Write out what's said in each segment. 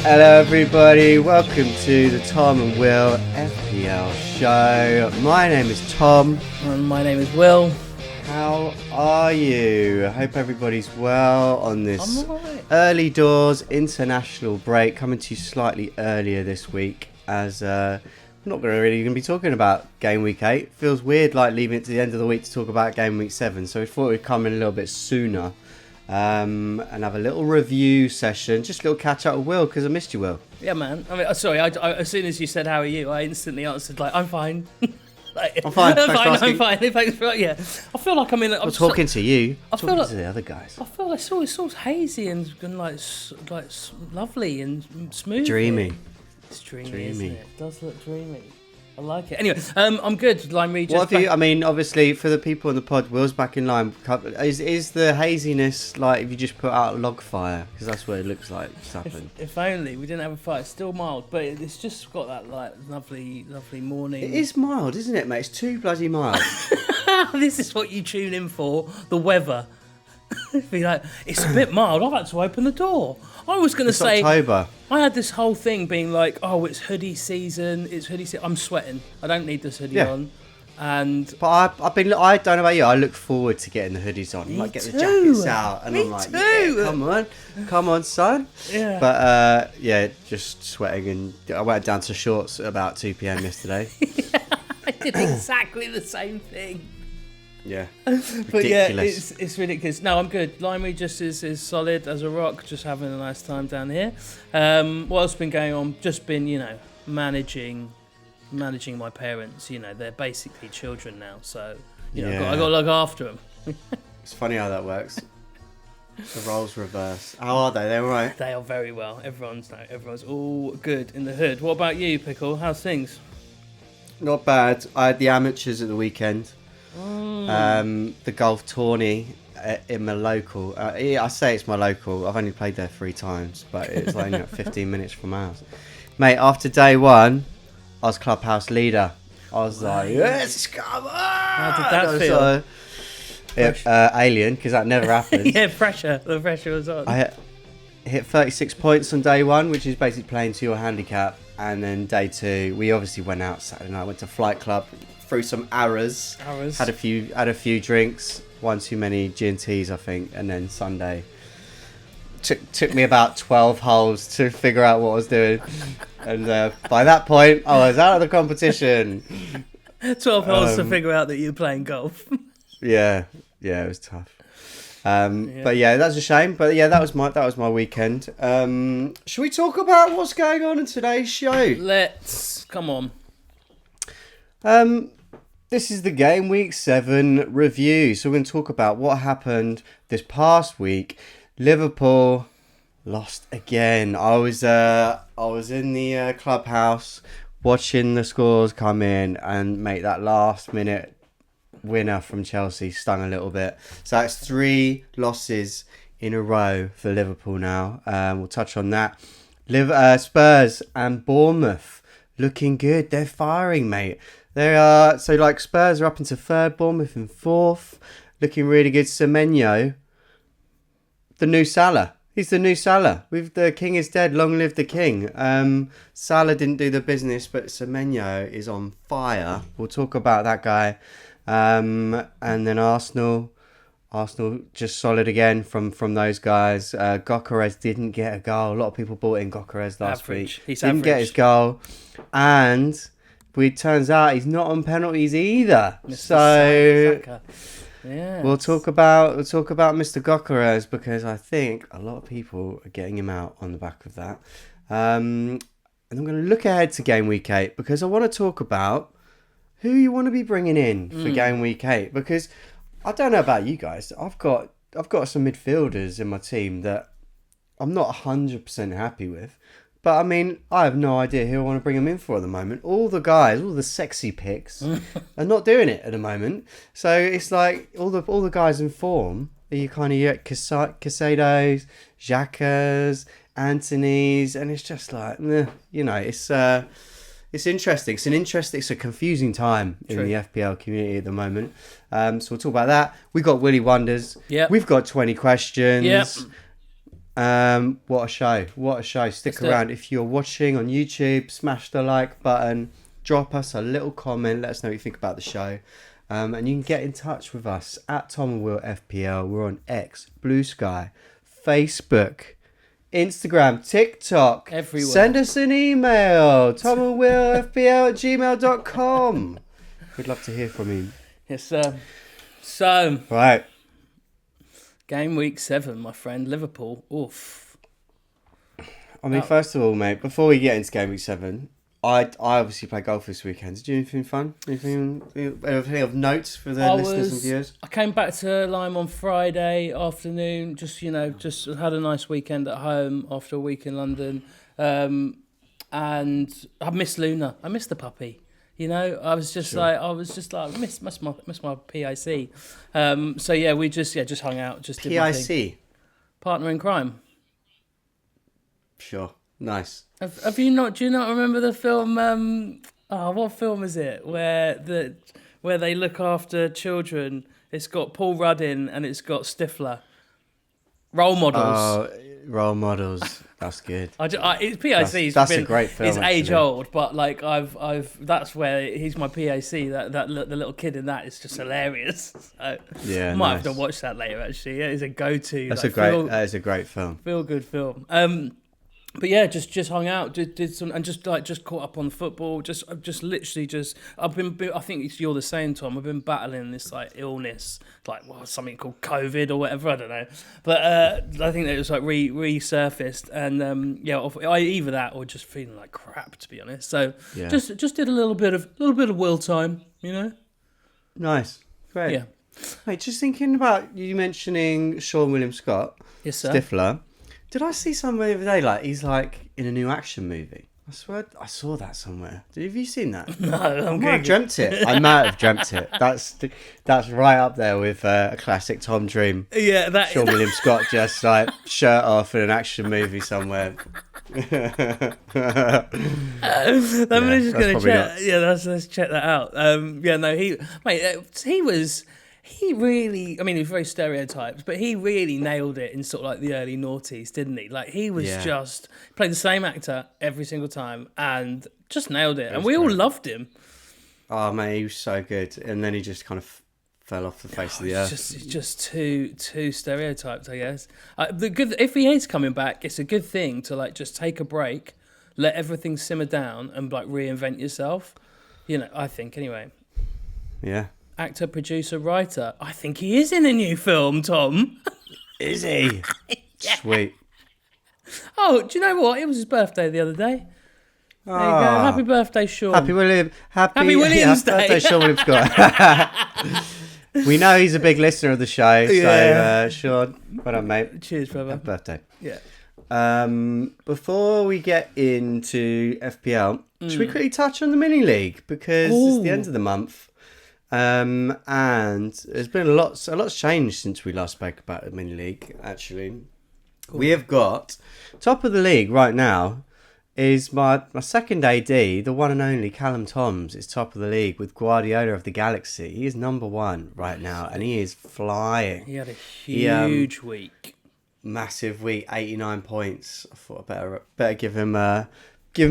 Hello everybody, welcome to the Tom and Will FPL show. My name is Tom. And my name is Will. How are you? I hope everybody's well on this I'm alright. early doors international break, coming to you slightly earlier this week as I'm not going to be talking about game week 8. Feels weird like leaving it to the end of the week to talk about game week 7, so we thought we'd come in a little bit sooner. And have a little review session, just a little catch up with Will, because I missed you, Will. Yeah, man. I mean, sorry. I as soon as you said how are you, I instantly answered like I'm fine. I'm fine. I'm fine. Thanks for yeah. I feel like I'm in. I'm talking to you. I feel like to the other guys. I feel like it's all hazy and like lovely and smooth. Dreamy. It's dreamy. Isn't it? It does look dreamy. I like it. Anyway, I'm good. Line read. What have you? I mean, obviously, for the people in the pod, Will's back in line. Is the haziness like if you just put out a log fire? Because that's what it looks like. Just happened. If only we didn't have a fire. It's still mild, but it's just got that like lovely morning. It is mild, isn't it, mate? It's too bloody mild. This is what you tune in for. The weather. Be like, it's a bit mild. I'd like to open the door. I was going to say October. I had this whole thing being like, oh, it's hoodie season. I'm sweating. I don't need this hoodie on. And but I don't know about you. I look forward to getting the hoodies on. Me Get too. the jackets out, and Me I'm like, too. yeah, come on, son. Yeah. But yeah, just sweating, and I went down to shorts at about 2 p.m. yesterday. I did exactly the same thing. Yeah, But yeah, it's ridiculous. No, I'm good. Limey just is solid as a rock. Just having a nice time down here. What else has been going on? Just been, managing my parents. They're basically children now, so I got to look after them. It's funny how that works. The roles reverse. How are they? They're all right. They are very well. Everyone's all good in the hood. What about you, Pickle? How's things? Not bad. I had the amateurs at the weekend. The golf tourney in my local. I say it's my local. I've only played there 3 times, but it's only like 15 minutes from ours. Mate, after day 1, I was clubhouse leader. I was like, yes, come on! How did that feel? Alien, because that never happened. Yeah, pressure. The pressure was on. I hit 36 points on day 1, which is basically playing to your handicap. And then day 2, we obviously went out Saturday night, went to Flight Club, threw some arrows. Had a few drinks, one too many G&Ts, I think, and then Sunday took me about 12 holes to figure out what I was doing, and by that point I was out of the competition. 12 holes to figure out that you're playing golf. yeah, it was tough. But yeah, that's a shame. But yeah, that was my weekend. Should we talk about what's going on in today's show? Let's come on. This is the Game Week 7 review. So we're going to talk about what happened this past week. Liverpool lost again. I was in the clubhouse watching the scores come in, and mate, that last minute winner from Chelsea stung a little bit. So that's 3 losses in a row for Liverpool now. We'll touch on that. Spurs and Bournemouth looking good. They're firing, mate. They are. So like Spurs are up into 3rd, Bournemouth in 4th, looking really good. Semenyo, the new Salah. He's the new Salah. The king is dead. Long live the king. Salah didn't do the business, but Semenyo is on fire. We'll talk about that guy. And then Arsenal just solid again from those guys. Gyökeres didn't get a goal. A lot of people bought in Gyökeres last week. He's didn't get his goal, and it turns out he's not on penalties either. So yeah, we'll talk about Mr. Gyökeres, because I think a lot of people are getting him out on the back of that. And I'm going to look ahead to game week 8, because I want to talk about who you want to be bringing in for game week 8, because I don't know about you guys. I've got some midfielders in my team that I'm not 100% happy with. But I mean, I have no idea who I want to bring them in for at the moment. All the sexy picks are not doing it at the moment. So it's like all the guys in form are you kind of Casados, Xhakas, Anthony's, and it's just like, it's it's interesting. It's a confusing time in the FPL community at the moment. So we'll talk about that. We got Willy Wonders. Yeah. We've got 20 questions. Yep. What a show. Stick around. If you're watching on YouTube, smash the like button. Drop us a little comment. Let us know what you think about the show. And you can get in touch with us at Tom and Will FPL. We're on X, Blue Sky, Facebook, Instagram, TikTok. Everywhere. Send us an email. tomandwillfpl@gmail.com. We'd love to hear from you. Yes, sir. So, Right. game week 7, my friend. Liverpool. Oof. I mean, first of all, mate, before we get into game week 7, I obviously played golf this weekend. Did you do anything fun? Anything of note for the listeners and viewers? I came back to Lyme on Friday afternoon. Just had a nice weekend at home after a week in London. And I missed Luna. I missed the puppy. I was just like, miss my PIC. So yeah, we just hung out. Just did my thing. PIC? Partner in crime. Sure. Nice. Have you not? Do you not remember the film? What film is it? Where they look after children. It's got Paul Rudd in, and it's got Stifler. Role Models. Oh, Role Models. That's good. It's PIC. That's a great film. It's age actually. old, but like I've that's where he's my PIC. The little kid in that is just hilarious. So Yeah, might have to watch that later. Actually, yeah, it's a go-to. That is a great film. Feel good film. But yeah, just hung out, did some, and just caught up on football. I've been. I think you're the same, Tom. I've been battling this like illness, like something called COVID or whatever. I don't know, but I think that it was like resurfaced, and I either that or just feeling like crap, to be honest. So Yeah. just did a little bit of will time, Nice, great. Yeah. Mate, just thinking about you mentioning Sean William Scott, Yes, sir. Stifler. Did I see somewhere the other day like he's like in a new action movie? I swear I saw that somewhere. Have you seen that? No, I might have dreamt it. That's right up there with a classic Tom dream. Yeah, that Sean William Scott just like shirt off in an action movie somewhere. I'm just gonna check. nuts. Yeah, let's check that out. He really, I mean, he was very stereotyped, but he really nailed it in sort of like the early noughties, didn't he? Like he was just played the same actor every single time and just nailed it, and we all loved him. Oh man, he was so good, and then he just kind of fell off the face of the earth. It's just too stereotyped, I guess. If he is coming back, it's a good thing to like just take a break, let everything simmer down, and like reinvent yourself. I think anyway. Yeah. Actor, producer, writer. I think he is in a new film, Tom. Is he? Yeah. Sweet. Oh, do you know what? It was his birthday the other day. There you go. Happy birthday, Sean. Happy Williams Day. Birthday, Sean William Scott. We know he's a big listener of the show, so Sean, well done, mate. Cheers, brother. Happy birthday. Yeah. Before we get into FPL, should we quickly touch on the mini league because it's the end of the month. And there's been a lot's changed since we last spoke about the mini league. Actually, we have got top of the league right now is my second AD, the one and only Callum Toms is top of the league with Guardiola of the Galaxy. He is number 1 right now, and he is flying. He had a huge week, massive week, 89 points. I thought I better give him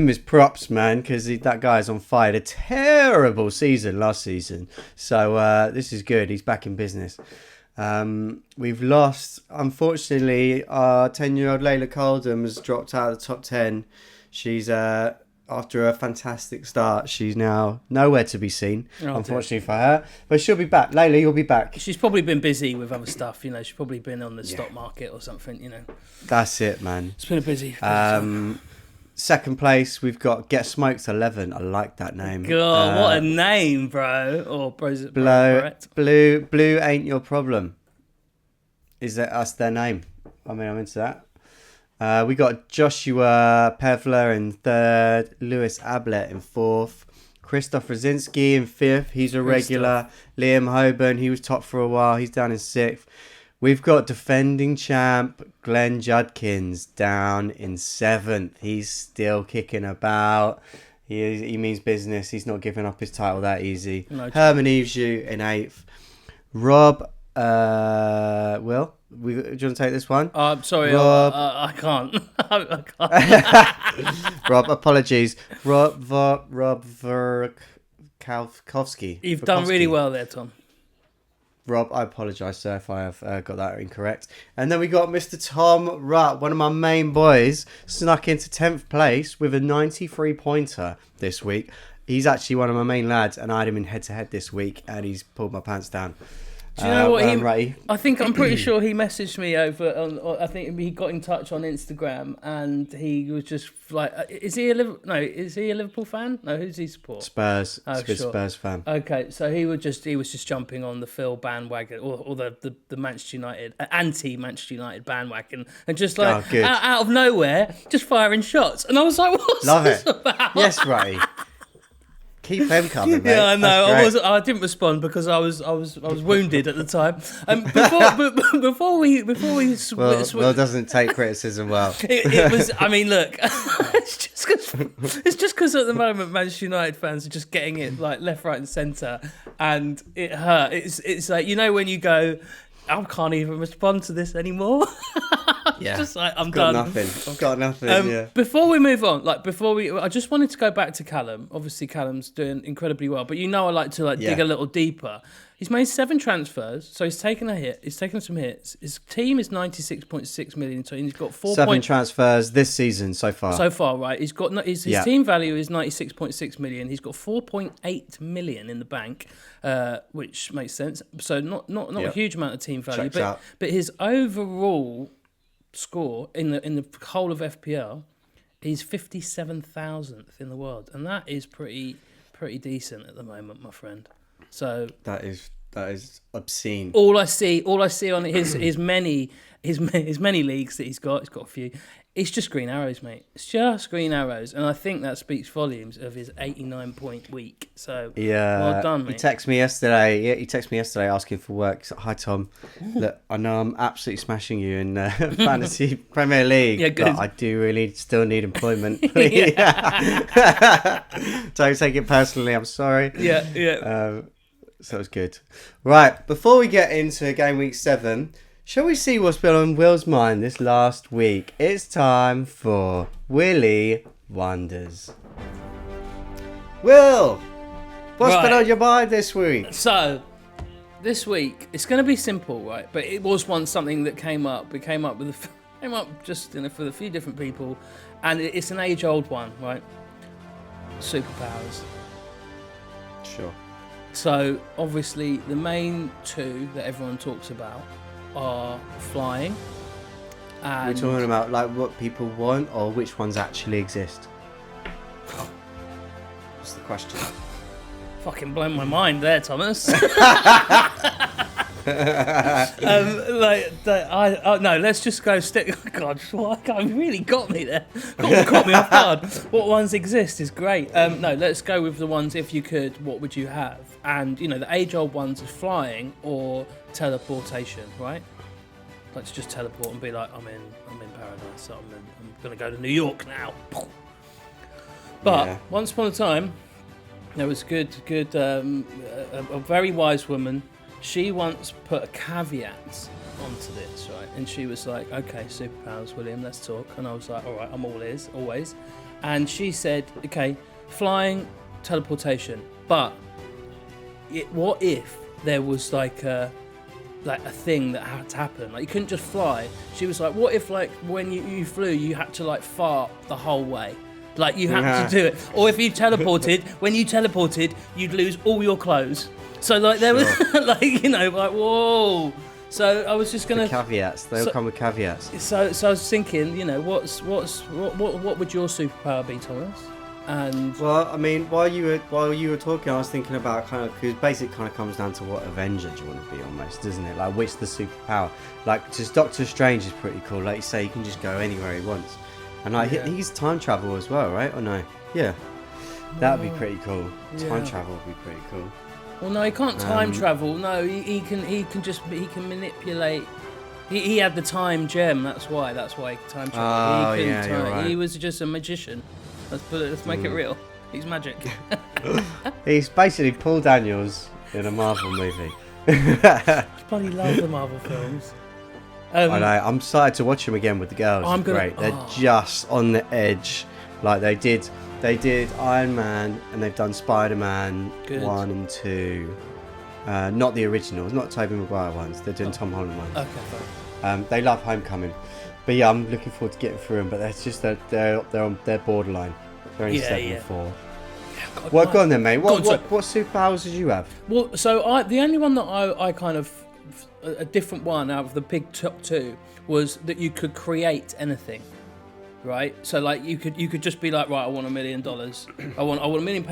his props, man, because that guy's on fire. A terrible season last season. So this is good. He's back in business. We've lost, unfortunately, our 10-year-old Layla Coldham has dropped out of the top 10. She's, after a fantastic start, she's now nowhere to be seen, unfortunately for her. But she'll be back. Layla, you'll be back. She's probably been busy with other stuff, She's probably been on the stock market or something, That's it, man. It's been a busy Second place, we've got Get Smoked 11. I like that name. God, what a name, bro. Or bro's it correct? Blue ain't your problem. That's their name? I mean, I'm into that. We got Joshua Pevler in 3rd, Lewis Ablett in 4th, Christoph Rosinski in 5th. He's a regular. Liam Hoban, he was top for a while. He's down in 6th. We've got defending champ Glenn Judkins down in 7th. He's still kicking about. He means business. He's not giving up his title that easy. No, Herman Evesu in 8th. Rob, Will, do you want to take this one? I'm sorry, Rob. I can't. I can't. Rob, apologies. Rob Verkovsky. You've done really well there, Tom. Rob, I apologise, sir, if I have got that incorrect. And then we got Mr. Tom Rutt, one of my main boys, snuck into 10th place with a 93-pointer this week. He's actually one of my main lads, and I had him in head-to-head this week, and he's pulled my pants down. Do you know what I'm pretty sure he messaged me over. I think he got in touch on Instagram, and he was just like, "Is he a Liverpool fan? No, who's he support? Spurs. Oh, sure. Spurs fan. Okay, so he was just jumping on the Phil bandwagon, or the Manchester United anti-Manchester United bandwagon, and just like out of nowhere, just firing shots, and I was like, "What's this about?" Yes, right. Keep them coming, mate. Yeah, I know. I didn't respond because I was wounded at the time. Before we Will doesn't take criticism well. It was. I mean, look, it's just because at the moment Manchester United fans are just getting it like left, right, and centre, and it hurt. It's like, you know, when you go, I can't even respond to this anymore. Yeah, just like I've got nothing. Yeah. Before we move on, I just wanted to go back to Callum. Obviously, Callum's doing incredibly well, but you know I like to dig a little deeper. He's made 7 transfers, so he's taken a hit. He's taken some hits. His team is 96.6 million, so he's got 7 transfers this season so far. So far, right? He's got his team value is 96.6 million. He's got 4.8 million in the bank, which makes sense. So not a huge amount of team value, but his overall score in the whole of FPL is 57,000th in the world, and that is pretty decent at the moment, my friend. So that is obscene. All I see on his many leagues that he's got a few. It's just green arrows, mate. It's just green arrows, and I think that speaks volumes of his 89-point week. So well done, mate. He texted me yesterday. Yeah, he texted me yesterday asking for work. He's like, "Hi Tom, look, I know I'm absolutely smashing you in Fantasy Premier League, but I do really still need employment. Please. Don't take it personally. I'm sorry." Yeah. So it's good. Right, before we get into game week 7. Shall we see what's been on Will's mind this last week? It's time for Willy Wonders. Will, what's been on your mind this week? So, this week it's going to be simple, right? But it was once something that came up. It came up just for a few different people, and it's an age-old one, right? Superpowers. Sure. So obviously the main 2 that everyone talks about are flying. And we're talking about like what people want or which ones actually exist. What's the question? Fucking blown my mind there, Thomas. No, let's just go stick. God, really got me there. Caught me off guard. What ones exist is great. No, let's go with the ones. If you could, what would you have? And the age-old ones are flying or teleportation, right? Let's just teleport and be like, I'm in paradise. So I'm gonna go to New York now. But once upon a time, there was a very wise woman. She once put a caveat onto this, right? And she was like, "Okay, superpowers, William, let's talk." And I was like, "All right, I'm all ears, always." And she said, "Okay, flying, teleportation, but what if there was like a thing that had to happen? Like you couldn't just fly." She was like, "What if like when you flew, you had to like fart the whole way?" Like you had to do it. Or if you teleported, when you teleported, you'd lose all your clothes. So like there was like whoa. So I was just gonna caveats. They'll come with caveats. So I was thinking, what would your superpower be, Thomas? And well, I mean, while you were talking, I was thinking about because basically kind of comes down to what Avenger do you want to be almost, doesn't it? Like which the superpower? Like just Doctor Strange is pretty cool. Like you say, he can just go anywhere he wants. And like he's time travel as well, right? Or no? Yeah, that would be pretty cool. Time travel would be pretty cool. Well, no, he can't time travel. No, he can manipulate. He had the time gem. That's why he can time travel. You're right. He was just a magician. Let's make it real. He's magic. He's basically Paul Daniels in a Marvel movie. I bloody love the Marvel films. I know. I'm excited to watch them again with the girls. Great. They're just on the edge, like they did Iron Man, and they've done Spider-Man 1 and 2. Not the originals, not Tobey Maguire ones. They're doing Tom Holland ones. Okay, fine. They love Homecoming, but yeah, I'm looking forward to getting through them. But that's just that they're borderline. They're only 7 and 4. Well, go on then, mate. What superpowers did you have? Well, so the only one that I kind of, a different one out of the big top 2 was that you could create anything, right? So like you could just be like, right, I want $1 million, I want £1 million,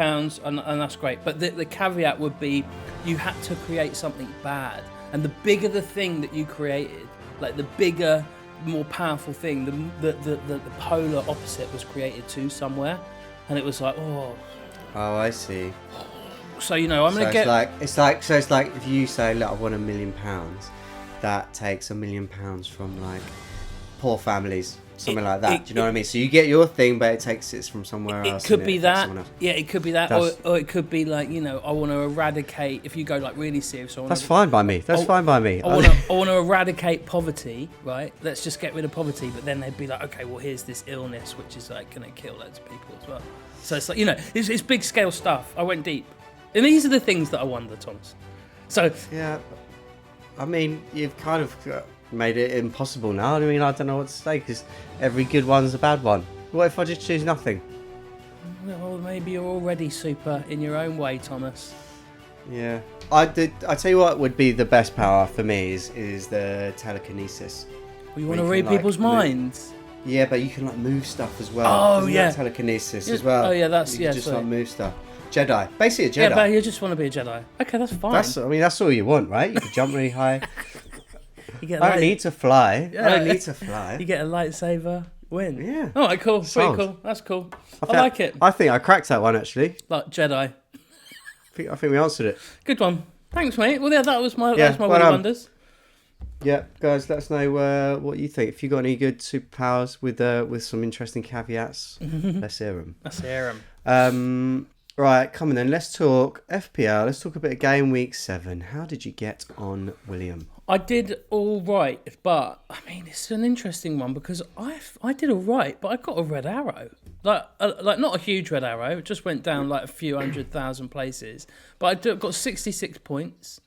and that's great. But the caveat would be you had to create something bad, and the bigger the thing that you created, like the bigger, more powerful thing, the polar opposite was created to somewhere, and it was like, oh, I see. So I'm gonna get. It's like if you say, look, I want £1 million, that takes £1 million from like poor families, something like that. Do you know what I mean? So you get your thing, but it's from somewhere else. It could be that. Yeah, it could be that, or it could be like I want to eradicate. If you go like really serious, that's fine by me. That's fine by me. I want to eradicate poverty, right? Let's just get rid of poverty. But then they'd be like, okay, well here's this illness which is like going to kill loads of people as well. So it's like it's big scale stuff. I went deep. And these are the things that I wonder, Thomas. So yeah, I mean, you've kind of made it impossible now. I mean, I don't know what to say because every good one's a bad one. What if I just choose nothing? Well, maybe you're already super in your own way, Thomas. Yeah, I tell you what would be the best power for me is the telekinesis. Well, you want to read people's minds? Yeah, but you can like move stuff as well. Oh, yeah, telekinesis as well. Oh yeah, that's you can just like move stuff. Jedi, basically a Jedi. Yeah, but you just want to be a Jedi. Okay, that's fine. That's all you want, right? You can jump really high. I don't need to fly. Yeah. I don't need to fly. You get a lightsaber. Win. Yeah. All right, cool. Pretty cool. That's cool. I like it. I think I cracked that one actually. Like Jedi. I think we answered it. Good one. Thanks, mate. Well, yeah, that was my Willy Wonders. Yeah, guys, let us know what you think. If you got any good superpowers with some interesting caveats, let's hear them. Let's hear them. Right, come on then. Let's talk FPL. Let's talk a bit of game week 7. How did you get on, William? I did all right, but I mean it's an interesting one because I did all right, but I got a red arrow. Like not a huge red arrow. It just went down like a few 100,000 places. But I got 66 points.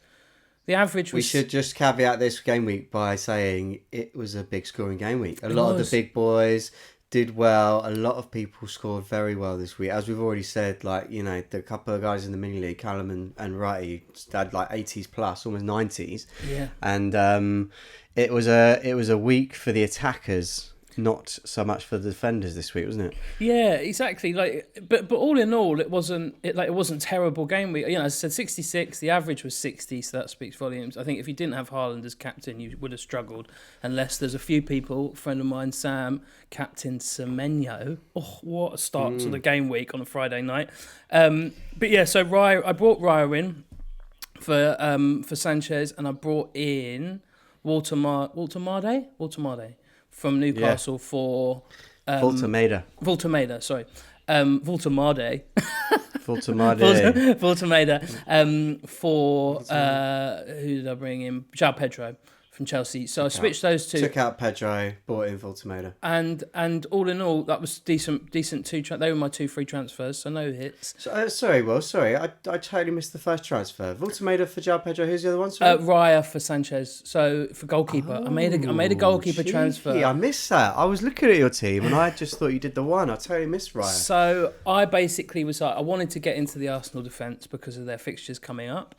The average was... We should just caveat this game week by saying it was a big scoring game week. A lot of the big boys did well. A lot of people scored very well this week. As we've already said, like, the couple of guys in the mini league, Callum and Wrighty, had like 80s plus, almost 90s. Yeah. And it was a week for the attackers, not so much for the defenders this week, wasn't it? Yeah, exactly. But all in all, it wasn't terrible game week. As I said, 66. The average was 60, so that speaks volumes. I think if you didn't have Haaland as captain, you would have struggled. Unless there's a few people. A friend of mine, Sam, captain Semenyo. Oh, what a start to the game week on a Friday night. But yeah, so I brought Raya in for Sanchez, and I brought in Walter from Newcastle for... Voltameda, sorry. Voltamade. Voltameda. For... who did I bring in? João Pedro from Chelsea. So I switched those two. Took out Pedro, bought in Voltameda. And all in all, that was decent two... they were my 2 free transfers, so no hits. So, sorry. I totally missed the first transfer. Voltameda for João Pedro. Who's the other one? Sorry? Raya for Sanchez. So for goalkeeper. I made a goalkeeper transfer. I missed that. I was looking at your team and I just thought you did the one. I totally missed Raya. So I basically was like, I wanted to get into the Arsenal defence because of their fixtures coming up.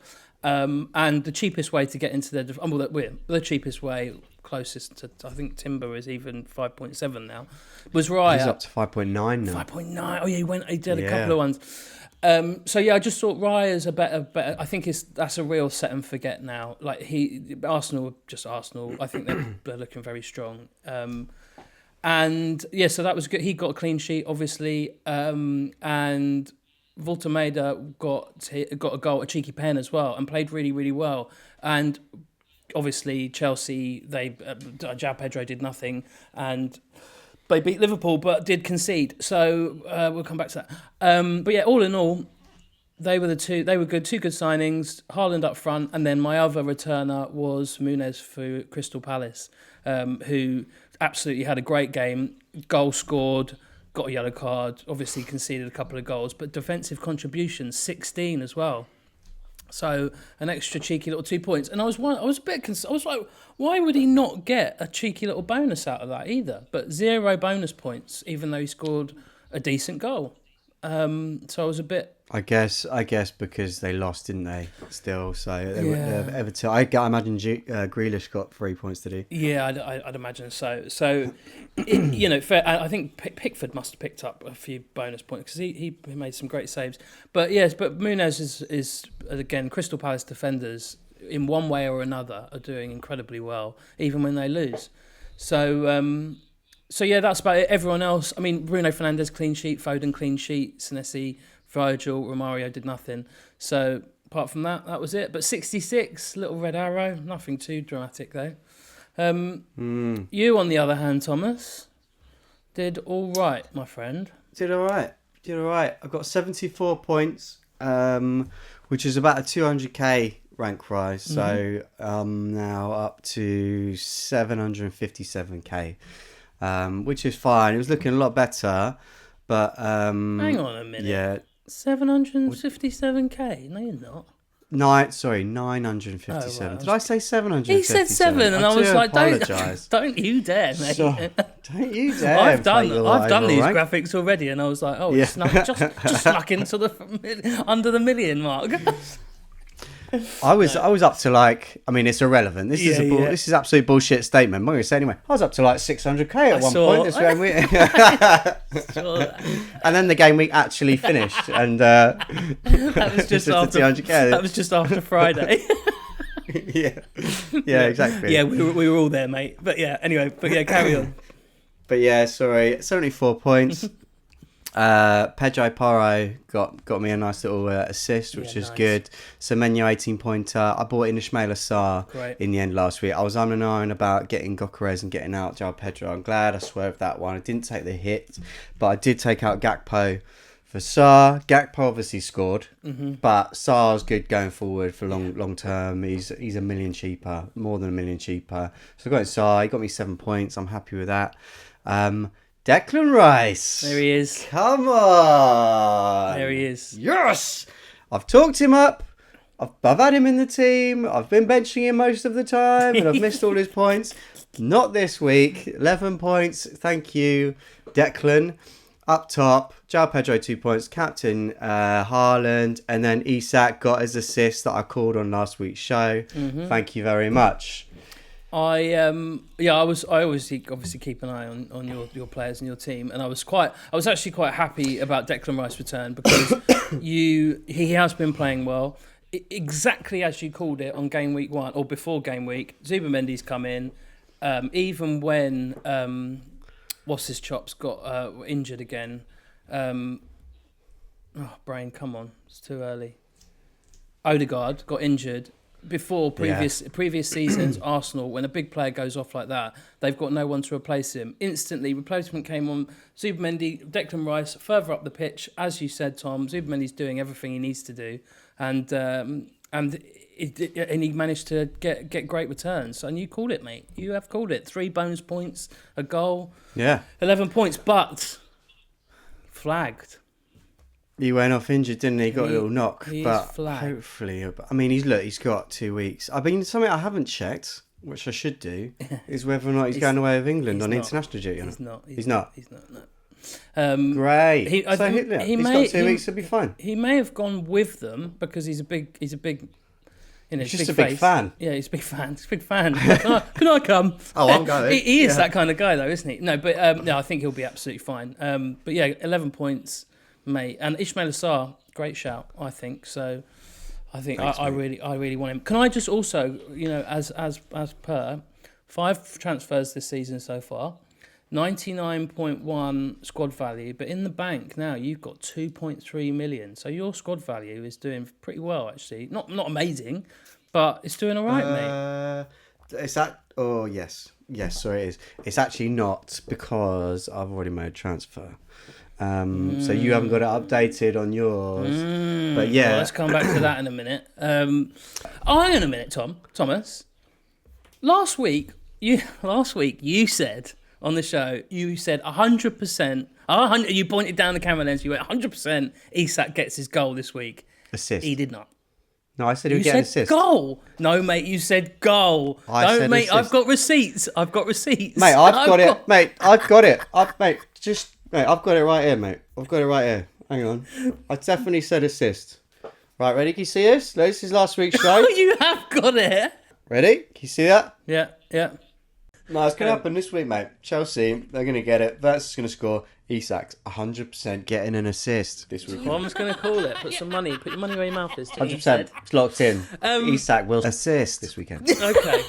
And the cheapest way to get into their... the cheapest way, closest to... I think Timber is even 5.7 now, was Raya. He's up to 5.9 now. 5.9. Oh, yeah, he did a couple of ones. So, yeah, I just thought Raya's a better... I think that's a real set and forget now. Like, Arsenal are just Arsenal. I think they're looking very strong. And, yeah, so that was good. He got a clean sheet, obviously. And... Voltameda got a goal, a cheeky pen as well, and played really, really well. And obviously Chelsea, João Pedro did nothing, and They beat Liverpool, but did concede. So we'll come back to that. But yeah, all in all, they were good. Two good signings. Haaland up front, and then my other returner was Muniz for Crystal Palace, who absolutely had a great game. Goal scored, got a yellow card. Obviously conceded a couple of goals, but defensive contributions 16 as well. So an extra cheeky little 2 points, and I was a bit concerned. I was like, why would he not get a cheeky little bonus out of that either? But 0 bonus points, even though he scored a decent goal. So I was a bit. I guess because they lost, didn't they? Still, so Everton. I imagine Grealish got 3 points today. Yeah, I'd imagine so. So, fair. I think Pickford must have picked up a few bonus points because he made some great saves. But yes, Muniz is again, Crystal Palace defenders in one way or another are doing incredibly well, even when they lose. So yeah, that's about it. Everyone else, I mean, Bruno Fernandes clean sheet, Foden clean sheet, Senesi, Virgil, Romario did nothing. So apart from that, that was it. But 66, little red arrow, nothing too dramatic though. You, on the other hand, Thomas, did all right, my friend. Did all right. I've got 74 points, which is about a 200k rank rise. So I'm now up to 757k. Which is fine. It was looking a lot better, but hang on a minute. Yeah, 757k. No, you're not. 957. Oh, right. Did I say 757? He said 7, and I was like, apologise. Don't you dare, mate. Don't you dare. I've done these graphics already, and I was like, oh, yeah. just snuck into the under the million mark. I was up to it's irrelevant. This is absolute bullshit statement. I'm going to say anyway. I was up to 600k at one point this game week. And then the game week actually finished, and that was just after 200k. That was just after Friday. yeah, exactly. Yeah, we were all there, mate. But yeah, anyway. But yeah, carry on. But yeah, sorry, 74 points. Pedro Porro got me a nice little assist, which is nice. Good. Semenyo 18-pointer. I bought in Ismaila Sarr in the end last week. I was on and on about getting Gokares and getting out João Pedro. I'm glad I swerved that one. I didn't take the hit, but I did take out Gakpo for Sarr. Gakpo obviously scored, but Sarr's good going forward for long term. He's a million cheaper, more than a million cheaper. So I got in Sarr. He got me 7 points. I'm happy with that. Declan Rice. There he is. Come on. There he is. Yes. I've talked him up. I've had him in the team. I've been benching him most of the time, and I've missed all his points. Not this week. 11 points. Thank you, Declan. Up top, João Pedro 2 points. Captain Haaland, and then Isak got his assist that I called on last week's show. Thank you very much. I always obviously keep an eye on your players and your team, and I was actually quite happy about Declan Rice's return because he has been playing well, exactly as you called it on game week 1 or before game week. Zubimendi's come in, even when what's his chops got injured again. Brain, come on, it's too early. Odegaard got injured. Before previous seasons, Arsenal, when a big player goes off like that, they've got no one to replace him. Instantly, replacement came on. Zubimendi, Declan Rice, further up the pitch, as you said, Tom. Zubimendi's doing everything he needs to do, and he managed to get great returns. And you called it, mate. You have called it. 3 bonus points, a goal, 11 points, but flagged. He went off injured, didn't he? Got a little knock, but flagged. Hopefully, I mean, he's got 2 weeks. I mean, something I haven't checked, which I should do, is whether or not he's going away with England on international duty. He's not. He's not. No. Great. He's got 2 weeks to be fine. He may have gone with them because he's a big. He's just a big fan. Yeah, he's a big fan. He's a big fan. Can I come? Oh, I'm going. He is that kind of guy, though, isn't he? No, but I think he'll be absolutely fine. But yeah, 11 points. Mate, and Ismaila Sarr, great shout, I think. So, I think I really want him. Can I just also, as per 5 transfers this season so far, 99.1 squad value, but in the bank now you've got 2.3 million. So your squad value is doing pretty well, actually. Not amazing, but it's doing all right, mate. Is that? Oh yes, sorry, it is. It's actually not because I've already made a transfer. So you haven't got it updated on yours. But yeah, well, let's come back to that in a minute. Hang on a minute, Thomas. Last week you said on the show, you said 100%. You pointed down the camera lens. You went 100%. Isak gets his goal this week. Assist. He did not. No, I said he would get an assist. Goal. No, mate, you said goal. No, mate, assist. I've got receipts. Mate, I've got it. Mate, I've got it. I've got it right here, mate. I've got it right here. Hang on. I definitely said assist. Right, ready? Can you see this? This is last week's show. You have got it. Ready? Can you see that? Yeah. No, it's going to happen this week, mate. Chelsea, they're going to get it. Verts is going to score. Isak's 100% getting an assist this week. Well, I'm just going to call it. Put some money. Put your money where your mouth is. 100%. It's locked in. Isak will assist this weekend. Okay.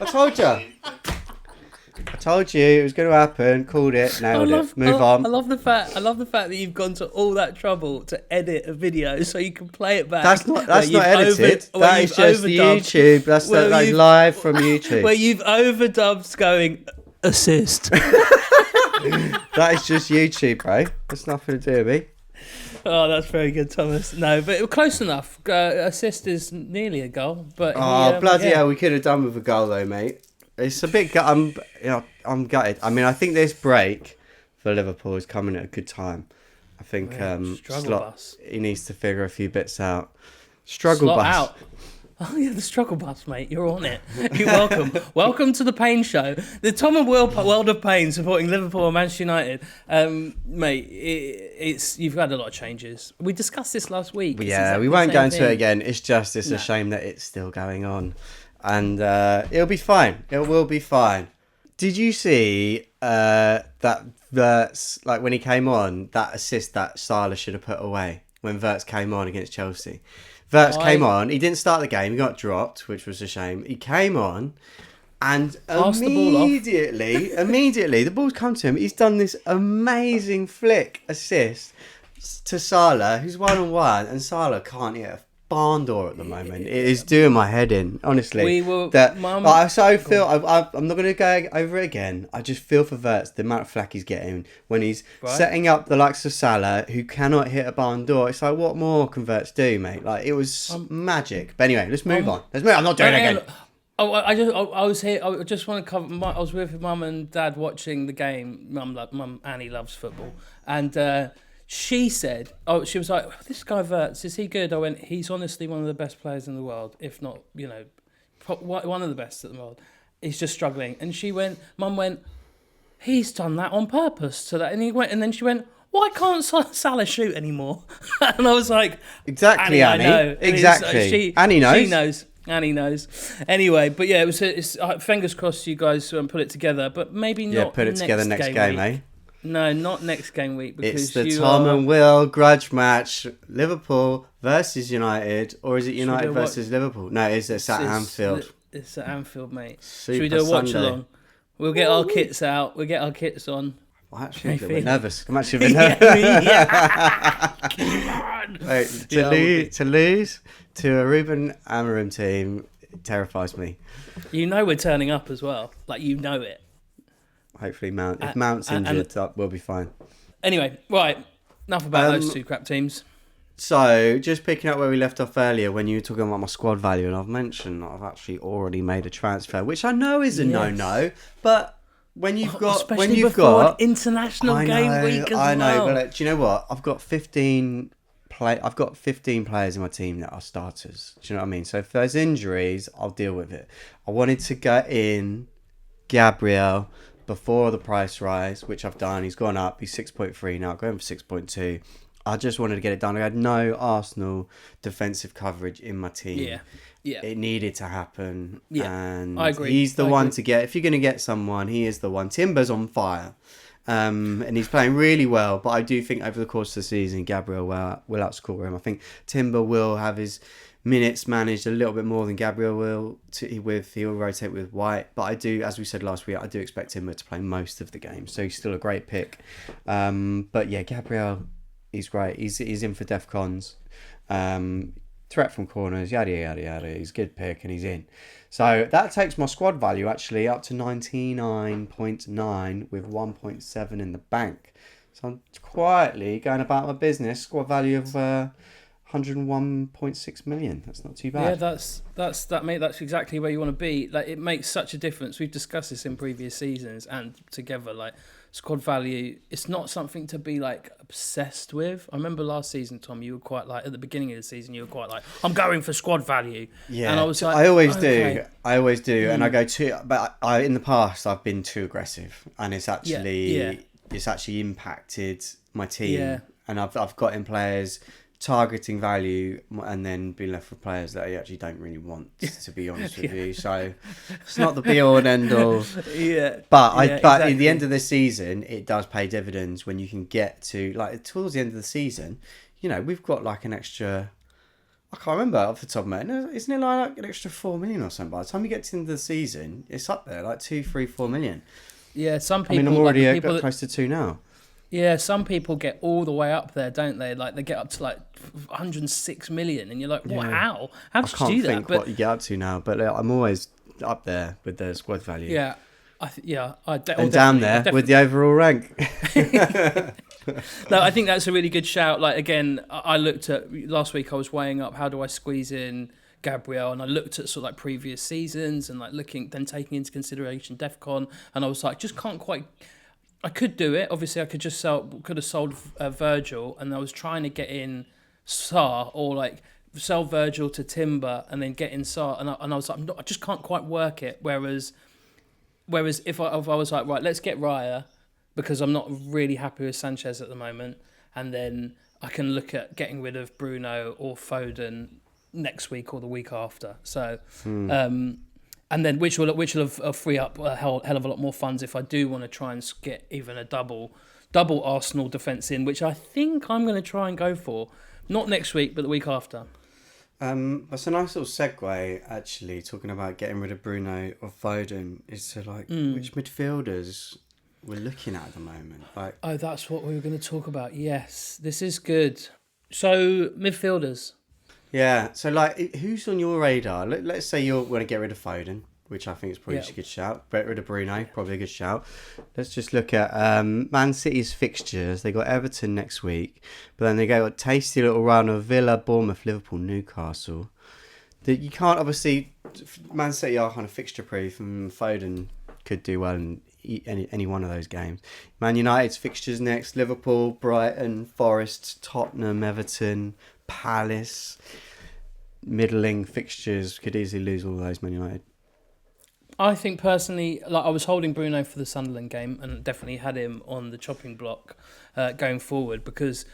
I told you it was going to happen. Called it. Nailed it. Move on. I love the fact that you've gone to all that trouble to edit a video so you can play it back. That's not edited. That is just the YouTube. That's live from YouTube. Where you've overdubbed going assist. That is just YouTube, bro. That's nothing to do with me. Oh, that's very good, Thomas. No, but close enough. Assist is nearly a goal, but bloody hell, we could have done with a goal though, mate. It's a bit. I'm gutted. I mean, I think this break for Liverpool is coming at a good time. I think he needs to figure a few bits out. Struggle Slot bus. Out. Oh yeah, the struggle bus, mate. You're on it. You're welcome. Welcome to the Pain Show, the Tom and Will World of Pain, supporting Liverpool and Manchester United. Mate, you've had a lot of changes. We discussed this last week. Yeah, we won't go into it again. It's a shame that it's still going on, and it'll be fine. It will be fine. Did you see that Verts, like when he came on, that assist that Salah should have put away when Verts came on against Chelsea? Verts came on. He didn't start the game. He got dropped, which was a shame. He came on, and immediately, the ball's come to him. He's done this amazing flick assist to Salah, who's 1-on-1, and Salah can't hit a barn door at the moment. It is doing my head in, honestly. I'm not going to go over it again. I just feel for Verts, the amount of flack he's getting when he's setting up the likes of Salah, who cannot hit a barn door. It's like, what more can Verts do, mate? Like, it was magic. But anyway, let's move on. I'm not doing it again. I was here. I just want to cover. I was with Mum and Dad watching the game. Mum Annie loves football, and she said, she was like, this guy Verts, is he good? I went, he's honestly one of the best players in the world, if not, one of the best in the world. He's just struggling. And Mum went, he's done that on purpose to that. And then she went, why can't Salah shoot anymore? And I was like, exactly, Annie. I know. Exactly. Annie knows. She knows. Annie knows. Anyway, but yeah, it's fingers crossed you guys put it together, but maybe not. Yeah, put it together next game, eh? No, not next game week. Because it's the Tom and Will grudge match. Liverpool versus United. Or is it United versus Liverpool? No, it's at Anfield. It's at Anfield, mate. Should we do a watch along? We'll get our kits out. We'll get our kits on. I'm actually a bit nervous. I'm actually a bit nervous. Wait, to lose to a Ruben Amorim team terrifies me. You know we're turning up as well. Like, you know it. Hopefully if Mount's injured, we'll be fine. Anyway, right. Enough about those two crap teams. So, just picking up where we left off earlier when you were talking about my squad value, and I've mentioned that I've actually already made a transfer, which I know is a no-no, but when you've got international game week as well. I know, but do you know what? I've got 15 players in my team that are starters. Do you know what I mean? So if there's injuries, I'll deal with it. I wanted to get in Gabriel before the price rise, which I've done. He's gone up. He's 6.3 now, going for 6.2. I just wanted to get it done. I had no Arsenal defensive coverage in my team. Yeah. It needed to happen. Yeah, and I agree. He's the one to get. If you're going to get someone, he is the one. Timber's on fire. And he's playing really well. But I do think over the course of the season, Gabriel will outscore him. I think Timber will have his minutes managed a little bit more than Gabriel will. He'll rotate with White, but I do, as we said last week, I do expect Timber to play most of the game, so he's still a great pick. But yeah, Gabriel, he's great. He's in for DEFCONs. threat from corners, yada, yada, yada. He's a good pick and he's in. So that takes my squad value actually up to 99.9 with 1.7 in the bank. So I'm quietly going about my business. Squad value of 101.6 million. That's not too bad. Yeah, that's exactly where you want to be. Like, it makes such a difference. We've discussed this in previous seasons and together. Like, squad value, it's not something to be like obsessed with. I remember last season, Tom, you were quite like, at the beginning of the season, you were quite like, I'm going for squad value. Yeah, and I was like, I always do, and I go too. But in the past, I've been too aggressive, and it's actually it's actually impacted my team, and I've got in players targeting value and then be left with players that I actually don't really want, to be honest with you. So it's not the be all and end all. But exactly. At the end of the season, it does pay dividends when you can get to, like, towards the end of the season, you know, we've got like an extra, I can't remember off the top of my head, isn't it like an extra 4 million or something? By the time you get to the end of the season, it's up there, like 2, 3, 4 million. Yeah, some people. I mean, I'm already close to 2 now. Yeah, some people get all the way up there, don't they? Like, they get up to like 106 million, and you're like, what? How? How did you do that? I can't think what you get up to now, but I'm always up there with the squad value. Yeah, and down there with the overall rank. No, I think that's a really good shout. Like, again, I looked at last week. I was weighing up how do I squeeze in Gabriel, and I looked at sort of like previous seasons and like taking into consideration DEFCON, and I was like, just can't quite. I could do it. Obviously, I could have sold Virgil, and I was trying to get in Sarr, or like sell Virgil to Timber and then get in Sarr, and I was like, I just can't quite work it. Whereas if I was like, right, let's get Raya, because I'm not really happy with Sanchez at the moment, and then I can look at getting rid of Bruno or Foden next week or the week after. So. And then which will free up a hell of a lot more funds if I do want to try and get even a double Arsenal defence in, which I think I'm going to try and go for. Not next week, but the week after. That's a nice little segue, actually, talking about getting rid of Bruno or Foden, is to like which midfielders we're looking at the moment. Like, oh, that's what we were going to talk about. Yes, this is good. So, midfielders. Yeah, so like, who's on your radar? Let's say you want to get rid of Foden, which I think is probably just a good shout. Get rid of Bruno, probably a good shout. Let's just look at Man City's fixtures. They got Everton next week, but then they got a tasty little run of Villa, Bournemouth, Liverpool, Newcastle. You can't, obviously, Man City are kind of fixture proof, and Foden could do well in any one of those games. Man United's fixtures next: Liverpool, Brighton, Forest, Tottenham, Everton, Palace. Middling fixtures, could easily lose all of those, Man United. I think personally, like, I was holding Bruno for the Sunderland game and definitely had him on the chopping block going forward, because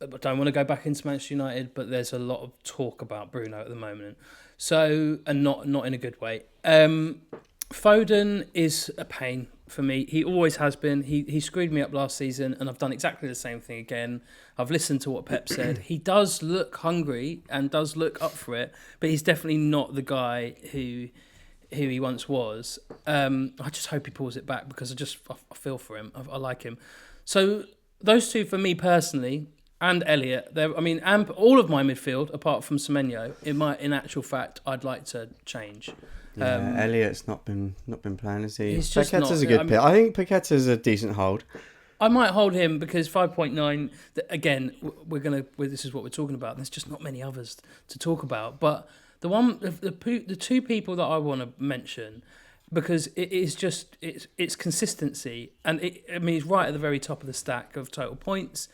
I don't want to go back into Manchester United, but there's a lot of talk about Bruno at the moment. So, and not in a good way. Foden is a pain for me. He always has been. He screwed me up last season, and I've done exactly the same thing again. I've listened to what Pep said. He does look hungry and does look up for it, but he's definitely not the guy who he once was. I just hope he pulls it back, because I feel for him. I like him. So those two for me personally, and Elliott. And all of my midfield apart from Semenyo, in actual fact, I'd like to change. Yeah, Elliott's not been playing, has he? Paqueta's a good pick. I think Paqueta's a decent hold. I might hold him because 5.9. Again, this is what we're talking about. There's just not many others to talk about. But the two people that I want to mention, because it is just it's consistency, and he's right at the very top of the stack of total points.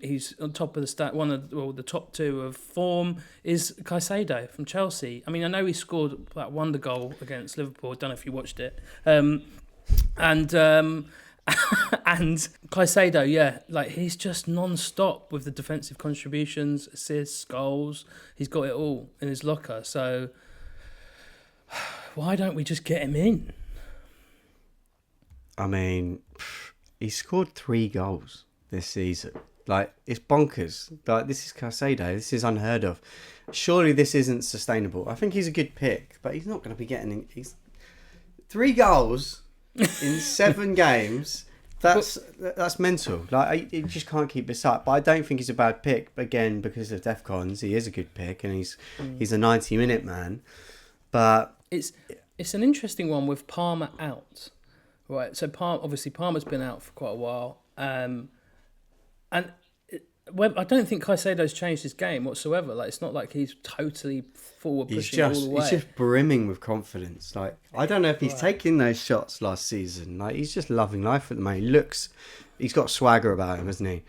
He's on top of the stack. The top two of form is Caicedo from Chelsea. I mean, I know he scored that wonder goal against Liverpool. I don't know if you watched it. And Caicedo, like, he's just non-stop with the defensive contributions, assists, goals. He's got it all in his locker. So why don't we just get him in? I mean, he scored 3 goals this season. Like, it's bonkers. Like, this is Caicedo. This is unheard of. Surely this isn't sustainable. I think he's a good pick, but he's not going to be getting... 3 goals in 7 games That's mental. Like, you just can't keep this up. But I don't think he's a bad pick. Again, because of DEFCONs, he is a good pick, and he's a 90-minute man. But it's an interesting one with Palmer out, right? So Palmer's been out for quite a while, and I don't think Caicedo's changed his game whatsoever. Like, it's not like he's totally forward pushing all the way. He's just brimming with confidence. Like, I don't know if he's taking those shots last season. Like, he's just loving life at the moment. He's got swagger about him, hasn't he?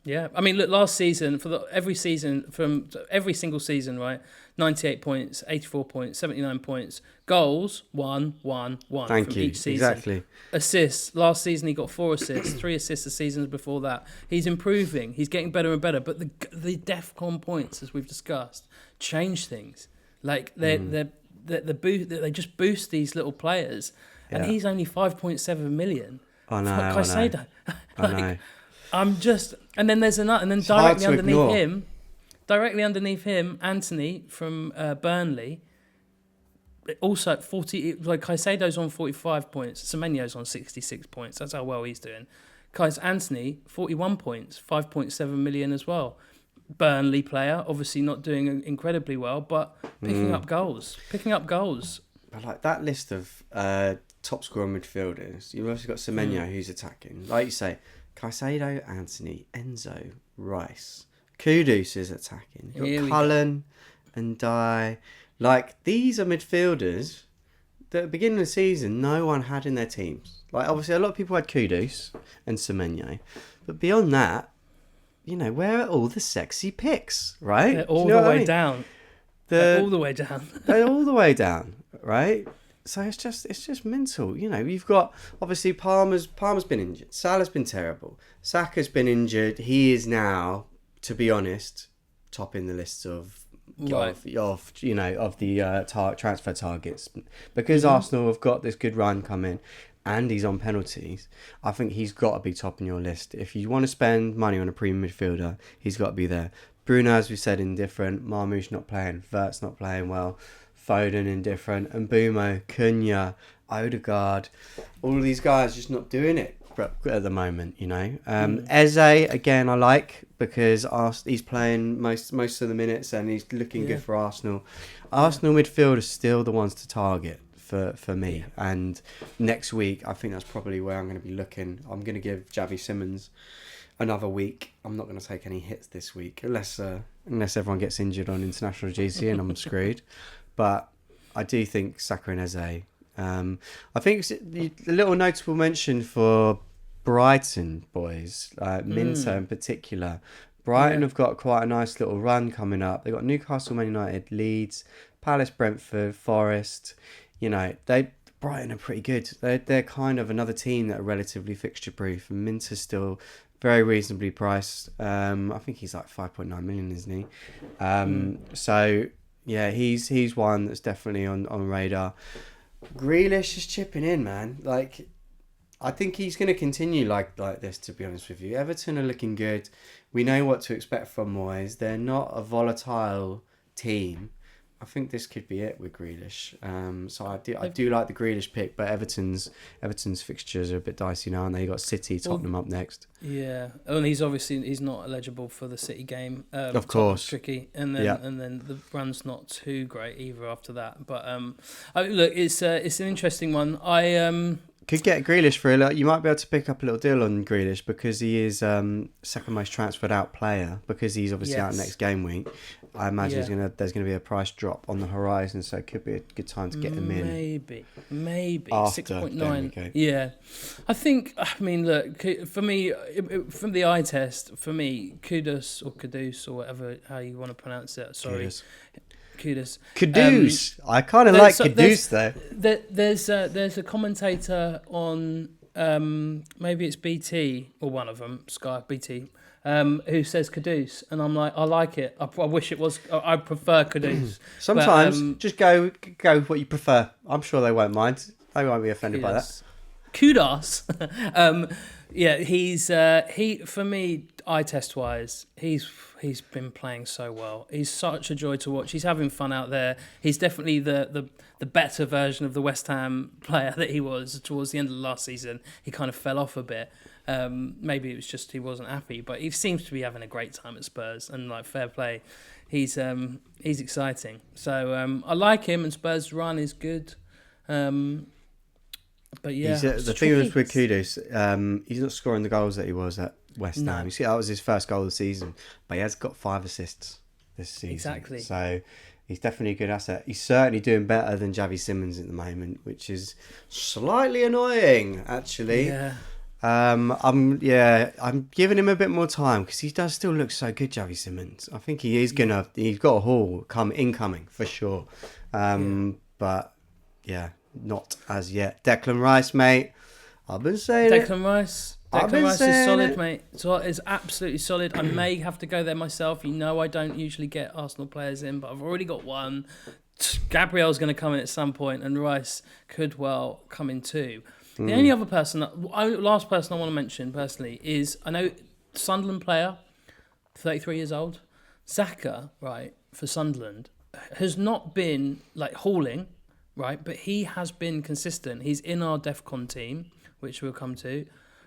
Yeah, I mean, look, last season every single season, right? 98 points, 84 points, 79 points, goals 1, 1, 1 from each season. Exactly. Assists. Last season he got 4 assists, 3 assists the seasons before that. He's improving. He's getting better and better. But the DEFCON points, as we've discussed, change things. Like they just boost these little players, and he's only 5.7 million. I know. Caicedo. I know. I'm just, and then there's another, and then directly underneath him, Anthony from Burnley. Also 40. Like, Caicedo's on 45 points. Semenyo's on 66 points. That's how well he's doing. Anthony 41 points, 5.7 million as well. Burnley player, obviously not doing incredibly well, but picking up goals. But like that list of top scorer midfielders, you've also got Semenyo who's attacking. Like you say, Caicedo, Anthony, Enzo, Rice. Kudus is attacking. You've got Cullen and Dye. Like, these are midfielders that at the beginning of the season no one had in their teams. Like, obviously a lot of people had Kudus and Semenyo. But beyond that, you know, where are all the sexy picks, right? They're all the way down. They're all the way down. They're all the way down, right? So it's just mental. You know, you've got, obviously, Palmer's been injured. Salah's been terrible. Saka's been injured. He is now, to be honest, topping the list of the transfer targets, because Arsenal have got this good run coming, and he's on penalties. I think he's got to be topping your list. If you want to spend money on a premium midfielder, he's got to be there. Bruno, as we said, indifferent. Marmoush not playing. Vert's not playing well. Foden indifferent. And Mbumo, Cunha, Odegaard, all of these guys just not doing it at the moment, you know. Eze, again, I like, because he's playing most of the minutes and he's looking good for Arsenal. Arsenal midfield are still the ones to target for me. And next week, I think that's probably where I'm going to be looking. I'm going to give GW7 another week. I'm not going to take any hits this week, unless everyone gets injured on International GC and I'm screwed. But I do think Saka and Eze. I think the little notable mention for Brighton boys, Minter in particular. Brighton have got quite a nice little run coming up. They've got Newcastle, Man United, Leeds, Palace, Brentford, Forest. You know, Brighton are pretty good. They're kind of another team that are relatively fixture proof, and Minter's still very reasonably priced. I think he's like 5.9 million, isn't he? So yeah, he's one that's definitely on radar. Grealish is chipping in, man. Like, I think he's going to continue like this, to be honest with you. Everton are looking good. We know what to expect from Moyes. They're not a volatile team. I think this could be it with Grealish. So I do like the Grealish pick, but Everton's fixtures are a bit dicey now, and they got City, Tottenham up next. Yeah, and he's not eligible for the City game. Of course, tricky, and then the run's not too great either after that. But look, it's an interesting one. Could get Grealish for you might be able to pick up a little deal on Grealish, because he is second most transferred out player, because he's obviously out next game week. I imagine there's gonna be a price drop on the horizon, so it could be a good time to get him in. Maybe 6.9. Yeah, I think. I mean, look, for me, from the eye test, for me, Kudus or whatever how you want to pronounce it. Sorry. Kudus. I kind of like Kudus though. There's a commentator on maybe it's BT or one of them, Sky BT, who says Kudus, and I'm like, I like it. I wish it was. I prefer Kudus. Sometimes just go with what you prefer. I'm sure they won't mind. They won't be offended by that. kudos. Yeah, he's for me, eye test wise, he's been playing so well. He's such a joy to watch. He's having fun out there. He's definitely the better version of the West Ham player that he was towards the end of the last season. He kind of fell off a bit. Maybe it was just he wasn't happy, but he seems to be having a great time at Spurs, and like fair play. He's exciting. So I like him, and Spurs' run is good. But yeah, the thing is with Kudus, he's not scoring the goals that he was at West Ham. You see, that was his first goal of the season, but he has got 5 assists this season. Exactly. So he's definitely a good asset. He's certainly doing better than GW7 at the moment, which is slightly annoying, actually. Yeah. I'm giving him a bit more time because he does still look so good, GW7. I think he's got a haul incoming for sure. But yeah, not as yet. Declan Rice, mate. I've been saying Declan Rice is solid, mate. So it's absolutely solid. I may have to go there myself. You know, I don't usually get Arsenal players in, but I've already got one. Gabriel's going to come in at some point, and Rice could well come in too. The only other person, last person I want to mention personally is, I know, Sunderland player, 33 years old, Xhaka, right, for Sunderland, has not been like hauling, right, but he has been consistent. He's in our DEFCON team, which we'll come to,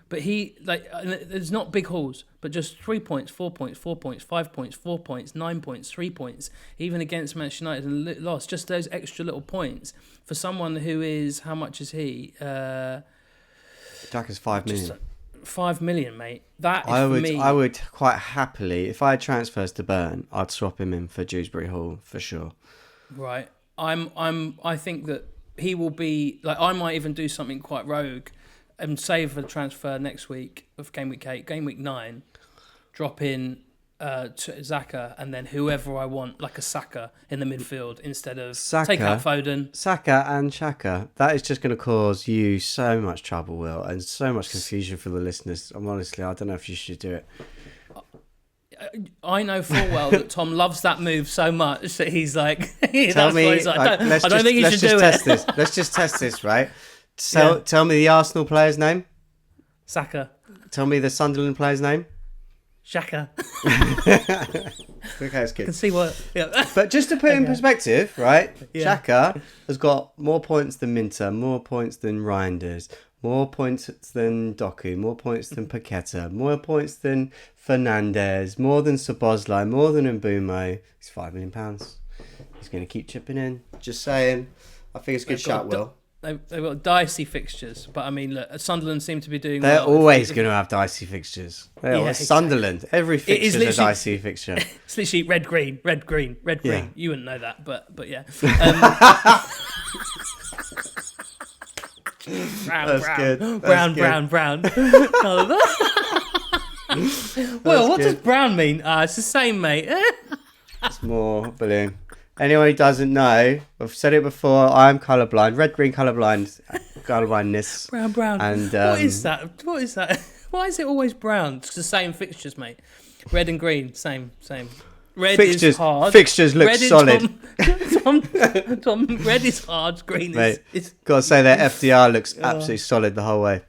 but there's not big hauls, but just 3 points, 4 points, 4 points, 5 points, 4 points, 9 points, 3 points, even against Manchester United and lost. Just those extra little points for someone who is, how much is he? Xhaka's 5 million. 5 million, mate. That is for me. I would quite happily, if I had transfers to burn, I'd swap him in for Dewsbury Hall for sure. Right. I think that he will be, like, I might even do something quite rogue and save the transfer next week of game week 8, game week 9, drop in Xhaka and then whoever I want, like a Saka in the midfield instead of take out Foden. Saka and Xhaka. That is just going to cause you so much trouble, Will, and so much confusion for the listeners. I don't know if you should do it. I know full well that Tom loves that move so much that he's like, I don't think you should do it. Let's just test this, right? Tell me the Arsenal player's name. Saka. Tell me the Sunderland player's name. Xhaka. Okay, that's good. I can see what. Yeah. But just to put it in perspective, right? Yeah. Xhaka has got more points than Minter, more points than Reinders, more points than Doku, more points than Paqueta, more points than Fernandes, more than Szoboszlai, more than Mbumo. He's £5 million. He's going to keep chipping in. Just saying. I think it's a good shot, Will. They've got dicey fixtures, but I mean, look, Sunderland seem to be doing. They're always going to have dicey fixtures. Sunderland, every fixture is a dicey fixture. It's literally red, green, red, green, red, green. Yeah. You wouldn't know that, but yeah. Brown. Well, what does brown mean? It's the same, mate. It's more balloon. Anyone who doesn't know, I've said it before, I'm colourblind. Red, green, colourblindness. Brown. And, what is that? Why is it always brown? It's the same fixtures, mate. Red and green, same. Red is hard. Fixtures look solid. Tom, red is hard, green is... Got to say that FDR looks absolutely solid the whole way.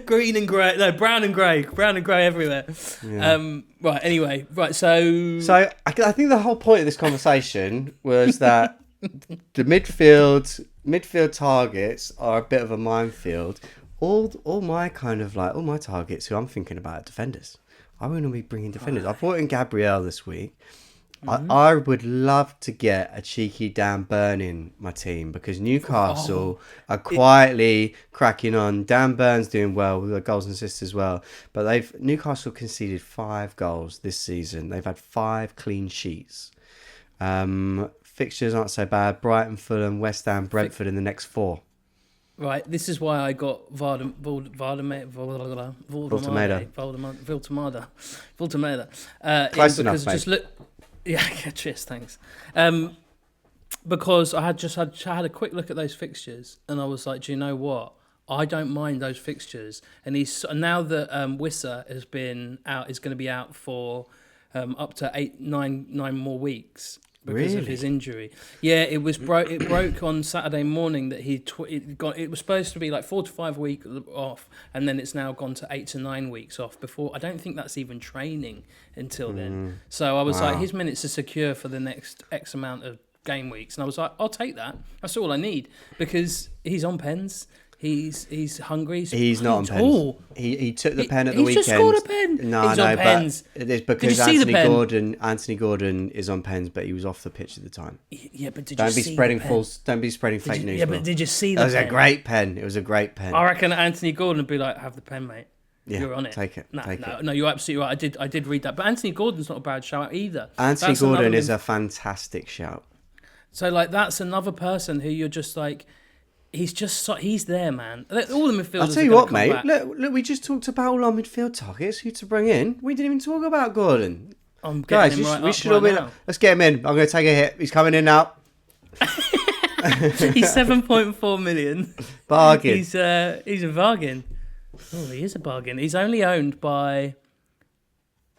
Green and grey, no, brown and grey everywhere. Yeah. Right. Anyway, right. So I think the whole point of this conversation was that the midfield targets are a bit of a minefield. All my targets who I'm thinking about are defenders. I want to be bringing defenders. I brought in Gabriel this week. Mm-hmm. I would love to get a cheeky Dan Burn in my team because Newcastle are quietly cracking on. Dan Burn's doing well with the goals and assists as well. But Newcastle conceded 5 goals this season. They've had 5 clean sheets. Fixtures aren't so bad. Brighton, Fulham, West Ham, Brentford in the next 4. Right, this is why I got Valdemada. Close enough, mate. Just look. Yeah, cheers, thanks. Because I had a quick look at those fixtures, and I was like, do you know what? I don't mind those fixtures. And now that Wissa is going to be out for up to 9 more weeks. because of his injury. Yeah, it was it broke on Saturday morning that it was supposed to be like 4 to 5 weeks off, and then it's now gone to 8 to 9 weeks off. Before I don't think that's even training until then. So I was like, his minutes are secure for the next X amount of game weeks, and I was like, I'll take that. That's all I need because he's on pens. He's hungry. He's not on pens. He took the pen at the weekend. He's just scored a pen. No, he's on pens. But it is because Anthony Gordon is on pens, but he was off the pitch at the time. Yeah, but don't be spreading fake news. Yeah, but did you see the pen? It was a great pen. It was a great pen. I reckon Anthony Gordon would be like, have the pen, mate. Yeah, you're on it. Take it. No, you're absolutely right. I did read that. But Anthony Gordon's not a bad shout either. Anthony Gordon is a fantastic shout. So, like, that's another person who you're just like, he's there, man. All the midfielders. I'll tell you what, mate. Look, we just talked about all our midfield targets, who to bring in. We didn't even talk about Gordon. Guys, we should all be. Let's get him in. I'm going to take a hit. He's coming in now. He's 7.4 million. Bargain. He's a bargain. Oh, he is a bargain. He's only owned by.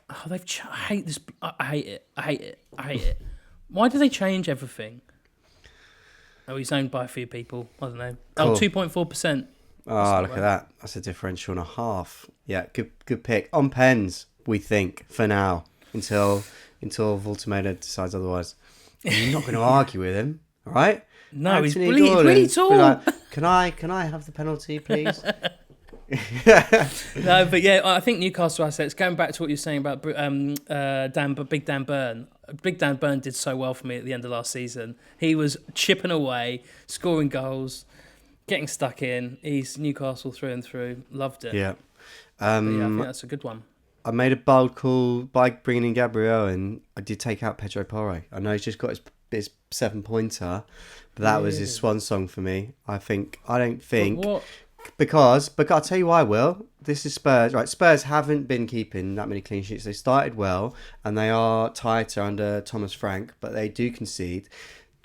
Oh, I hate this. I hate it. Why do they change everything? Oh, he's owned by a few people. I don't know. Cool. 2.4%. Oh, look at that. That's a differential and a half. Yeah, good pick. On pens, we think, for now, until Voltameda decides otherwise. I'm not going to argue with him, all right? No, Anthony he's really tall. Like, can I have the penalty, please? No, but yeah, I think Newcastle assets, going back to what you're saying about Big Dan Burn. Big Dan Burn did so well for me at the end of last season. He was chipping away, scoring goals, getting stuck in. He's Newcastle through and through. Loved it. Yeah. I think that's a good one. I made a bold call by bringing in Gabriel, and I did take out Pedro Porro. I know he's just got his 7-pointer, but that was his swan song for me. I don't think... What? Because I'll tell you why, Will. This is Spurs. Right, Spurs haven't been keeping that many clean sheets. They started well, and they are tighter under Thomas Frank, but they do concede.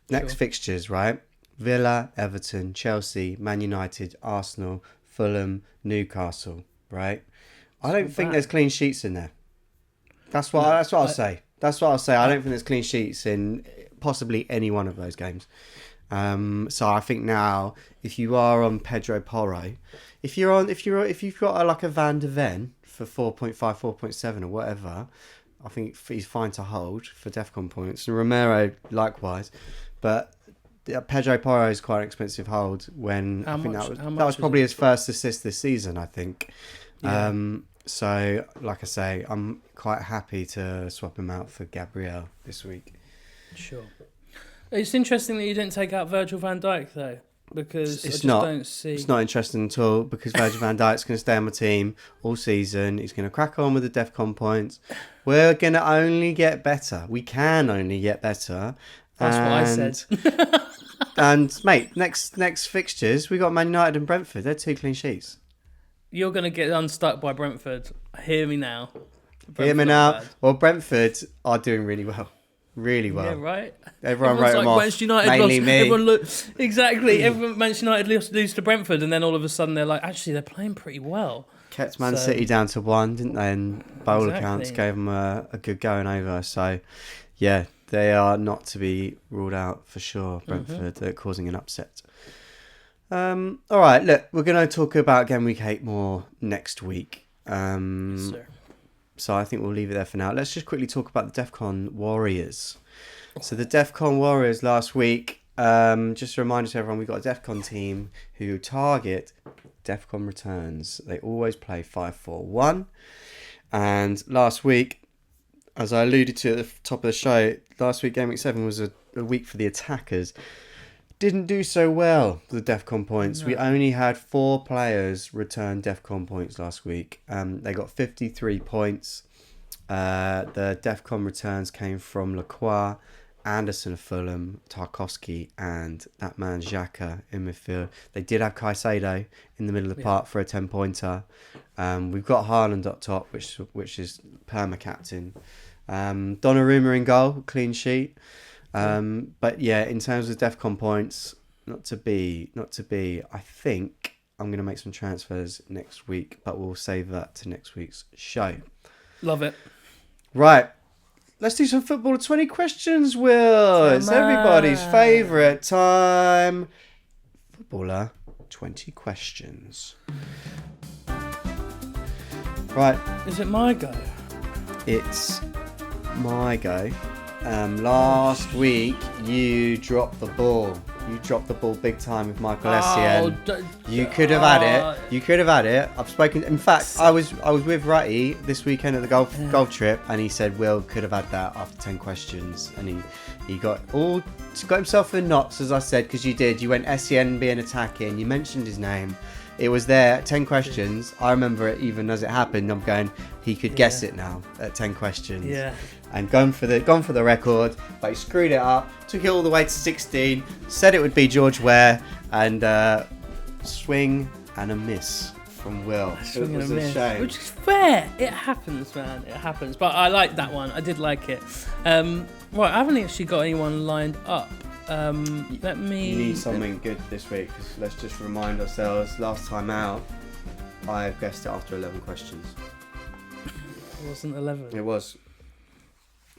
Next fixtures, right? Villa, Everton, Chelsea, Man United, Arsenal, Fulham, Newcastle, right? I don't think there's clean sheets in there. That's what I'll say. That's what I'll say. I don't think there's clean sheets in possibly any one of those games. So I think now, if you are on Pedro Porro, if you've got like a Van de Ven for 4.5, 4.7 or whatever, I think he's fine to hold for DEFCON points, and Romero likewise. But Pedro Porro is quite an expensive hold. That was probably his first assist this season, I think. Yeah. So like I say, I'm quite happy to swap him out for Gabriel this week. Sure. It's interesting that you didn't take out Virgil van Dijk, though, because it's don't see... It's not interesting at all, because Virgil van Dijk's going to stay on my team all season. He's going to crack on with the DEFCON points. We're going to only get better. We can only get better. That's what I said. And, mate, next fixtures, we got Man United and Brentford. They're 2 clean sheets. You're going to get unstuck by Brentford. Hear me now. Hear me now. Well, Brentford are doing really well. Really well. Yeah, right. Everyone wrote them off. Manchester United mainly lost. me. Exactly. Manchester United lose to Brentford, and then all of a sudden they're like, actually, they're playing pretty well. Kept Man City down to 1, didn't they? And by all accounts, gave them a good going over. So, yeah, they are not to be ruled out for sure. Brentford, they're causing an upset. All right, look, we're going to talk about Game Week 8 more next week. Yes, sir. So I think we'll leave it there for now. Let's just quickly talk about the DEFCON Warriors. So the DEFCON Warriors last week, just a reminder to everyone, we've got a DEFCON team who target DEFCON returns. They always play 5-4-1. And last week, as I alluded to at the top of the show, last week Game Week 7 was a week for the attackers. Didn't do so well with the DEFCON points. No. We only had 4 players return DEFCON points last week. They got 53 points. The DEFCON returns came from Lacroix, Anderson of Fulham, Tarkowski, and that man Xhaka in midfield. They did have Caicedo in the middle of the park for a 10-pointer. We've got Haaland up top, which is perma-captain. Donnarumma in goal, clean sheet. But yeah, in terms of DEFCON points, not to be. I think I'm going to make some transfers next week, but we'll save that to next week's show. Love it. Right, let's do some football 20 questions, Will. It's everybody's favourite time. Footballer 20 questions. Right. Is it my go? It's my go. Last week, you dropped the ball. You dropped the ball big time with Michael Essien. You could have had it. You could have had it. I've spoken. In fact, I was with Rutty this weekend at the golf trip, and he said Will could have had that after 10 questions, and he got himself in knots, as I said, because you did. You went Essien being attacking. You mentioned his name. It was there at 10 questions. I remember it even as it happened. I'm going, he could guess it now at 10 questions. Yeah. And gone for the record, but he screwed it up. Took it all the way to 16. Said it would be George Ware, and swing and a miss from Will. Swing and a miss, which is fair. It happens, man. It happens. But I like that one. I did like it. Right, I haven't actually got anyone lined up. Let me. You need something good this week. Cause let's just remind ourselves. Last time out, I guessed it after 11 questions. It wasn't 11. It was.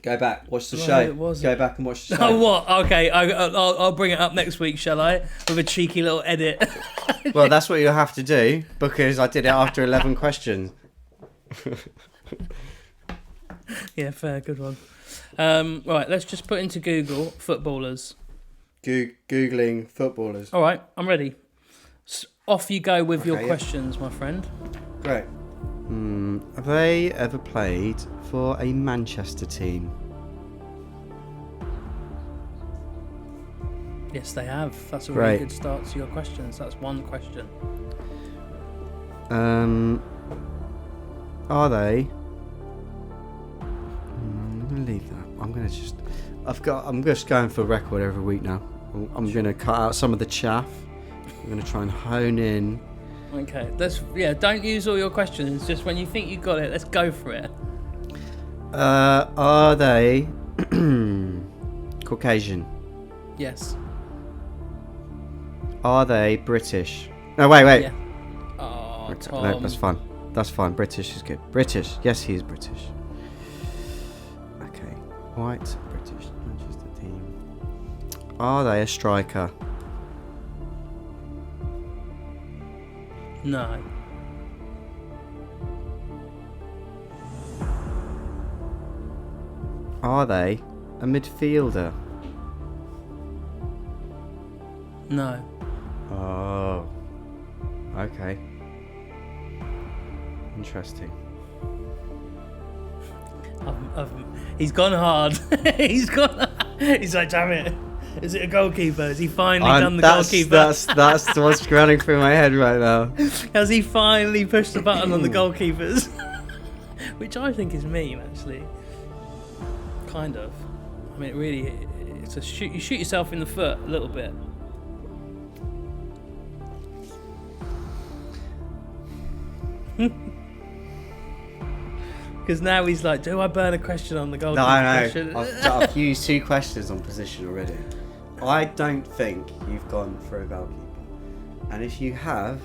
Go back, watch the show. Go back and watch the show. Oh, what? Okay, I'll bring it up next week, shall I? With a cheeky little edit. Well, that's what you'll have to do, because I did it after 11 questions. Yeah, fair, good one. Right, let's just put into Google footballers. Googling footballers. All right, I'm ready. Off you go with your questions, my friend. Great. Have they ever played for a Manchester team? Yes, they have. That's a really good start to your questions. That's one question. Are they? I'm gonna leave that. I'm just going for record every week now. I'm gonna cut out some of the chaff. I'm gonna try and hone in. Okay, don't use all your questions. Just when you think you got it, let's go for it. Are they Caucasian? Yes. Are they British? No, wait. Yeah. Oh, Tom. No, that's fine. British is good. British. Yes, he is British. Okay. White, British, Manchester team. Are they a striker? No. Are they a midfielder? No. Oh. Okay. Interesting. He's gone hard. He's like, damn it. Is it a goalkeeper? Has he finally done the goalkeeper? That's what's running through my head right now. Has he finally pushed the button on the goalkeepers? Which I think is mean, actually. Kind of. I mean, it's a shoot. You shoot yourself in the foot a little bit. Because now he's like, do I burn a question on the goalkeeper? No. I've used 2 questions on position already. I don't think you've gone for a goalkeeper. And if you have,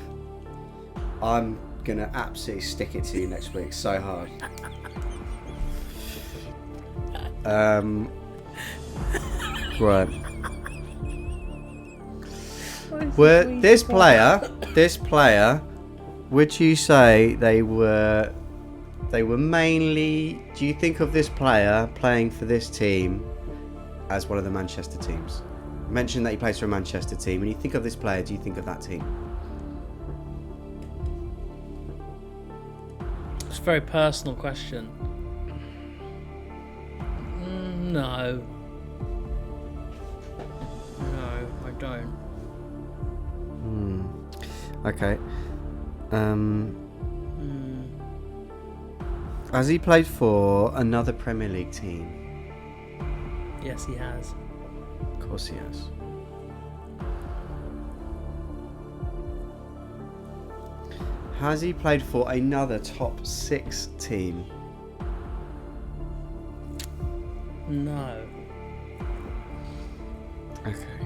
I'm going to absolutely stick it to you next week so hard. Right. Were this player, would you say they were mainly, do you think of this player playing for this team as one of the Manchester teams? You mentioned that he plays for a Manchester team. When you think of this player, do you think of that team? It's a very personal question. No. No, I don't. Okay. Has he played for another Premier League team? Yes, he has. Of course he has. Has he played for another top 6 team? No. Okay.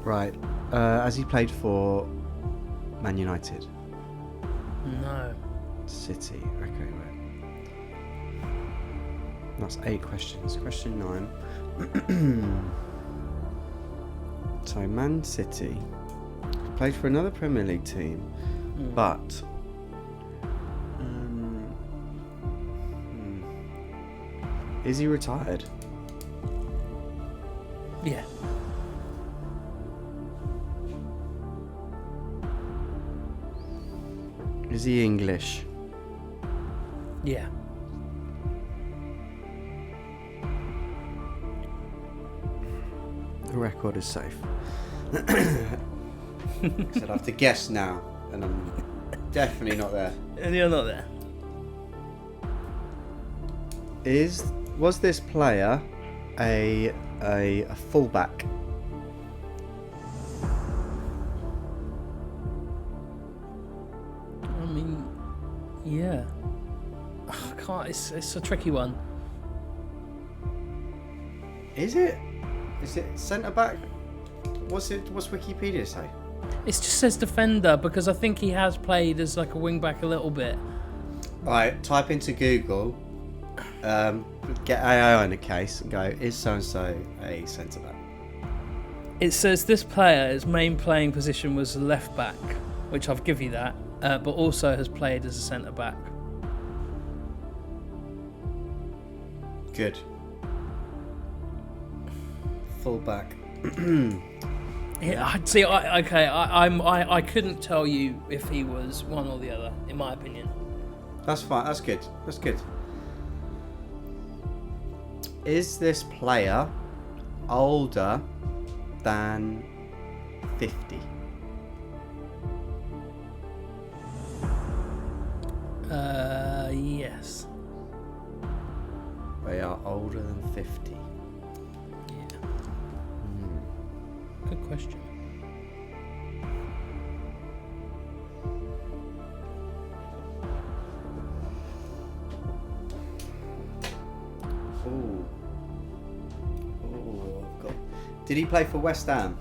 Right. Has he played for Man United? No. City. Okay, right. That's 8 questions. Question 9. So, Man City played for another Premier League team, but is he retired? Yeah. Is he English? Yeah. The record is safe. So I'd have to guess now, and I'm definitely not there. And you're not there. Was this player a fullback? I mean, yeah. I can't. It's a tricky one. Is it? Is it centre back? What's Wikipedia say? It just says defender because I think he has played as like a wing back a little bit. Right, type into Google, get AI on the case and go, is so-and-so a centre back? It says this player, his main playing position was left back, which I've give you that, but also has played as a centre back. Good. Full back. Yeah, see, I couldn't tell you if he was one or the other, in my opinion. That's fine. That's good. That's good. Is this player older than 50? Yes. They are older than 50. Yeah. Good question. Oh, I've got. Did he play for West Ham?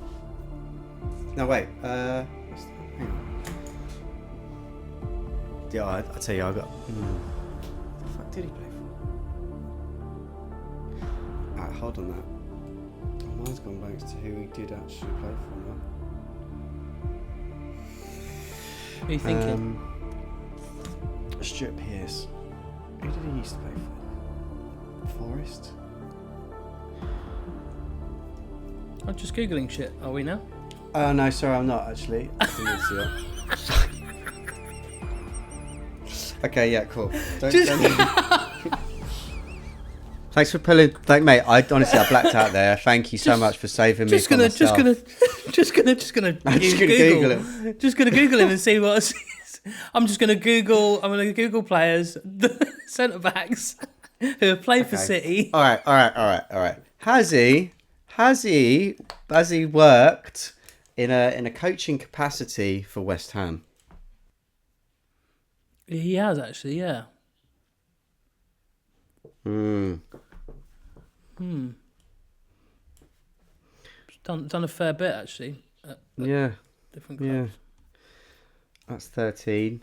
No, wait. West Ham. Hang on. Yeah, I tell you, I got. What the fuck did he play for? Alright, hold on that. Oh, mine's gone back to who he did actually play for now. Who are you thinking? Stuart Pearce. Who did he used to play for? Forest? I'm just Googling shit, are we now? Oh no, sorry, I'm not actually. I didn't see that. Okay, yeah, cool. Don't. Thanks for pulling. Mate. I honestly, I blacked out there. Thank you so much for saving me. Just gonna Google him. Just gonna Google him and see what. I'm gonna Google players, the centre backs who have played for City. All right. Has he worked in a coaching capacity for West Ham? He has actually, yeah. Done a fair bit actually. Yeah. Different clubs. Yeah. That's 13.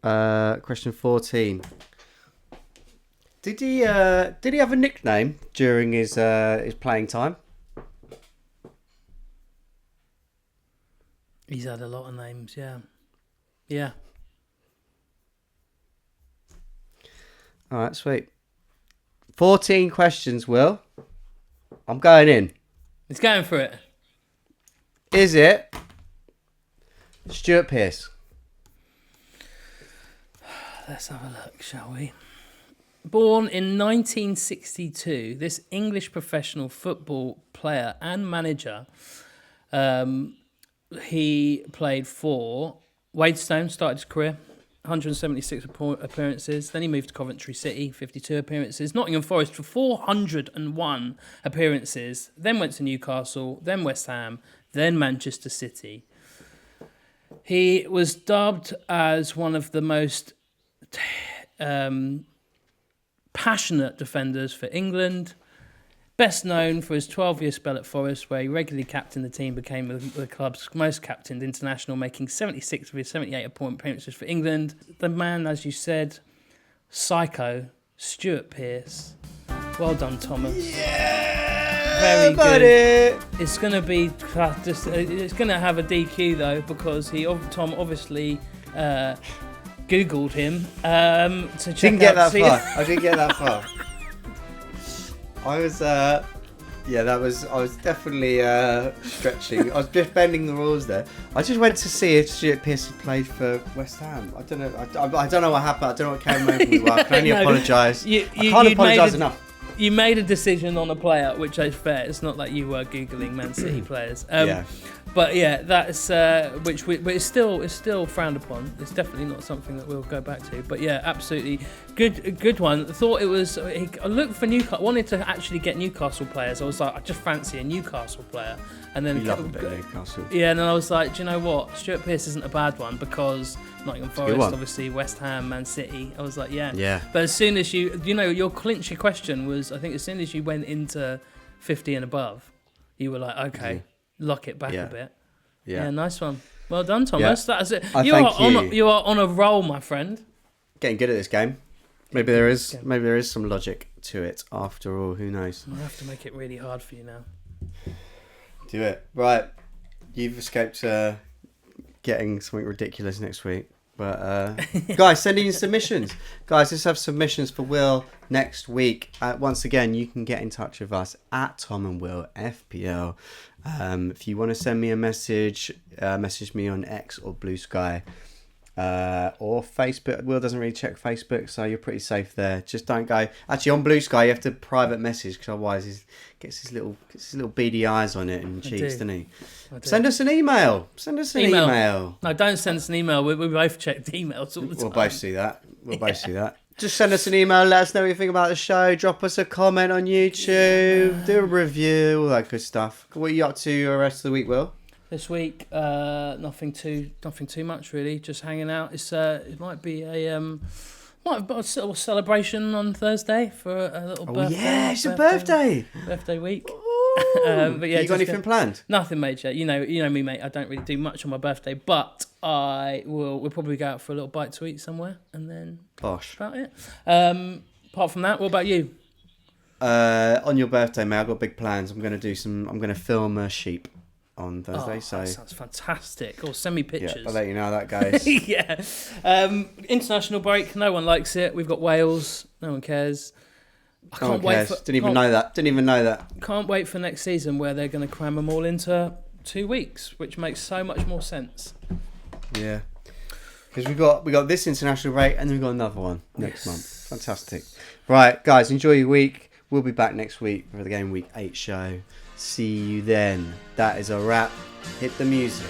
Question 14. Did he have a nickname during his playing time? He's had a lot of names, yeah. Yeah. All right, sweet. 14 questions, Will. I'm going in. He's going for it. Is it Stuart Pearce? Let's have a look, shall we? Born in 1962, this English professional football player and manager, he played for Waidstone, started his career, 176 appearances. Then he moved to Coventry City, 52 appearances. Nottingham Forest for 401 appearances. Then went to Newcastle, then West Ham, then Manchester City. He was dubbed as one of the most passionate defenders for England. Best known for his 12-year spell at Forest, where he regularly captained the team, became the club's most captained international, making 76 of his 78 appearances for England. The man, as you said, psycho, Stuart Pearce. Well done, Thomas. Yeah, very buddy. Good. It's gonna be it's gonna have a DQ though, because Tom obviously Googled him to check Didn't get out. that far. I didn't get that far. I was I was definitely stretching. I was just bending the rules there. I just went to see if Stuart Pearce had played for West Ham. I don't know. I don't know what happened. I don't know what came over me. Well, I can only apologise. I can't apologise enough. You made a decision on a player, which is fair. It's not like you were googling Man City players. But yeah, that's but it's still frowned upon. It's definitely not something that we'll go back to. But yeah, absolutely good one. I thought it was. I looked for Newcastle. Wanted to actually get Newcastle players. I was like, I just fancy a Newcastle player. And then you love a bit of Newcastle. Yeah, and then I was like, do you know what? Stuart Pearce isn't a bad one, because Nottingham Forest, obviously West Ham, Man City. I was like, yeah. But as soon as your clincher question was, I think as soon as you went into 50 and above, you were like, okay. Lock it back a bit. Yeah, nice one. Well done, Thomas. That's it. You are on a roll, my friend. Getting good at this game. Maybe there is some logic to it after all. Who knows? I'll have to make it really hard for you now. Do it. Right. You've escaped getting something ridiculous next week. But guys, send in your submissions. Guys, let's have submissions for Will next week. Once again, you can get in touch with us at Tom and Will FPL. If you want to send me a message, message me on X or Blue Sky or Facebook. Will doesn't really check Facebook, so you're pretty safe there. Just don't go. Actually, on Blue Sky, you have to private message, because otherwise he gets his little beady eyes on it and cheats, doesn't he? Send us an email. No, don't send us an email. We both check the emails all the time. We'll both see that. Just send us an email, let us know everything about the show, drop us a comment on YouTube, do a review, all that good stuff. What are you up to the rest of the week, Will? This week, nothing too much really. Just hanging out. It might be a little celebration on Thursday for a little birthday. Oh yeah, it's a birthday week. But yeah, you got anything planned? Nothing major. You know me, mate. I don't really do much on my birthday, but we'll probably go out for a little bite to eat somewhere, and then Bosh. About it. Apart from that, what about you? On your birthday, mate, I've got big plans. I'm going to film a sheep on Thursday. That sounds fantastic. Or send me pictures. Yeah, I'll let you know how that goes. Yeah. International break. No one likes it. We've got Wales. No one cares. Didn't even know that. Can't wait for next season, where they're going to cram them all into 2 weeks, which makes so much more sense. Yeah. Because we got this international break, and then we've got another one next month. Fantastic. Right, guys, enjoy your week. We'll be back next week for the Game Week 8 show. See you then. That is a wrap. Hit the music.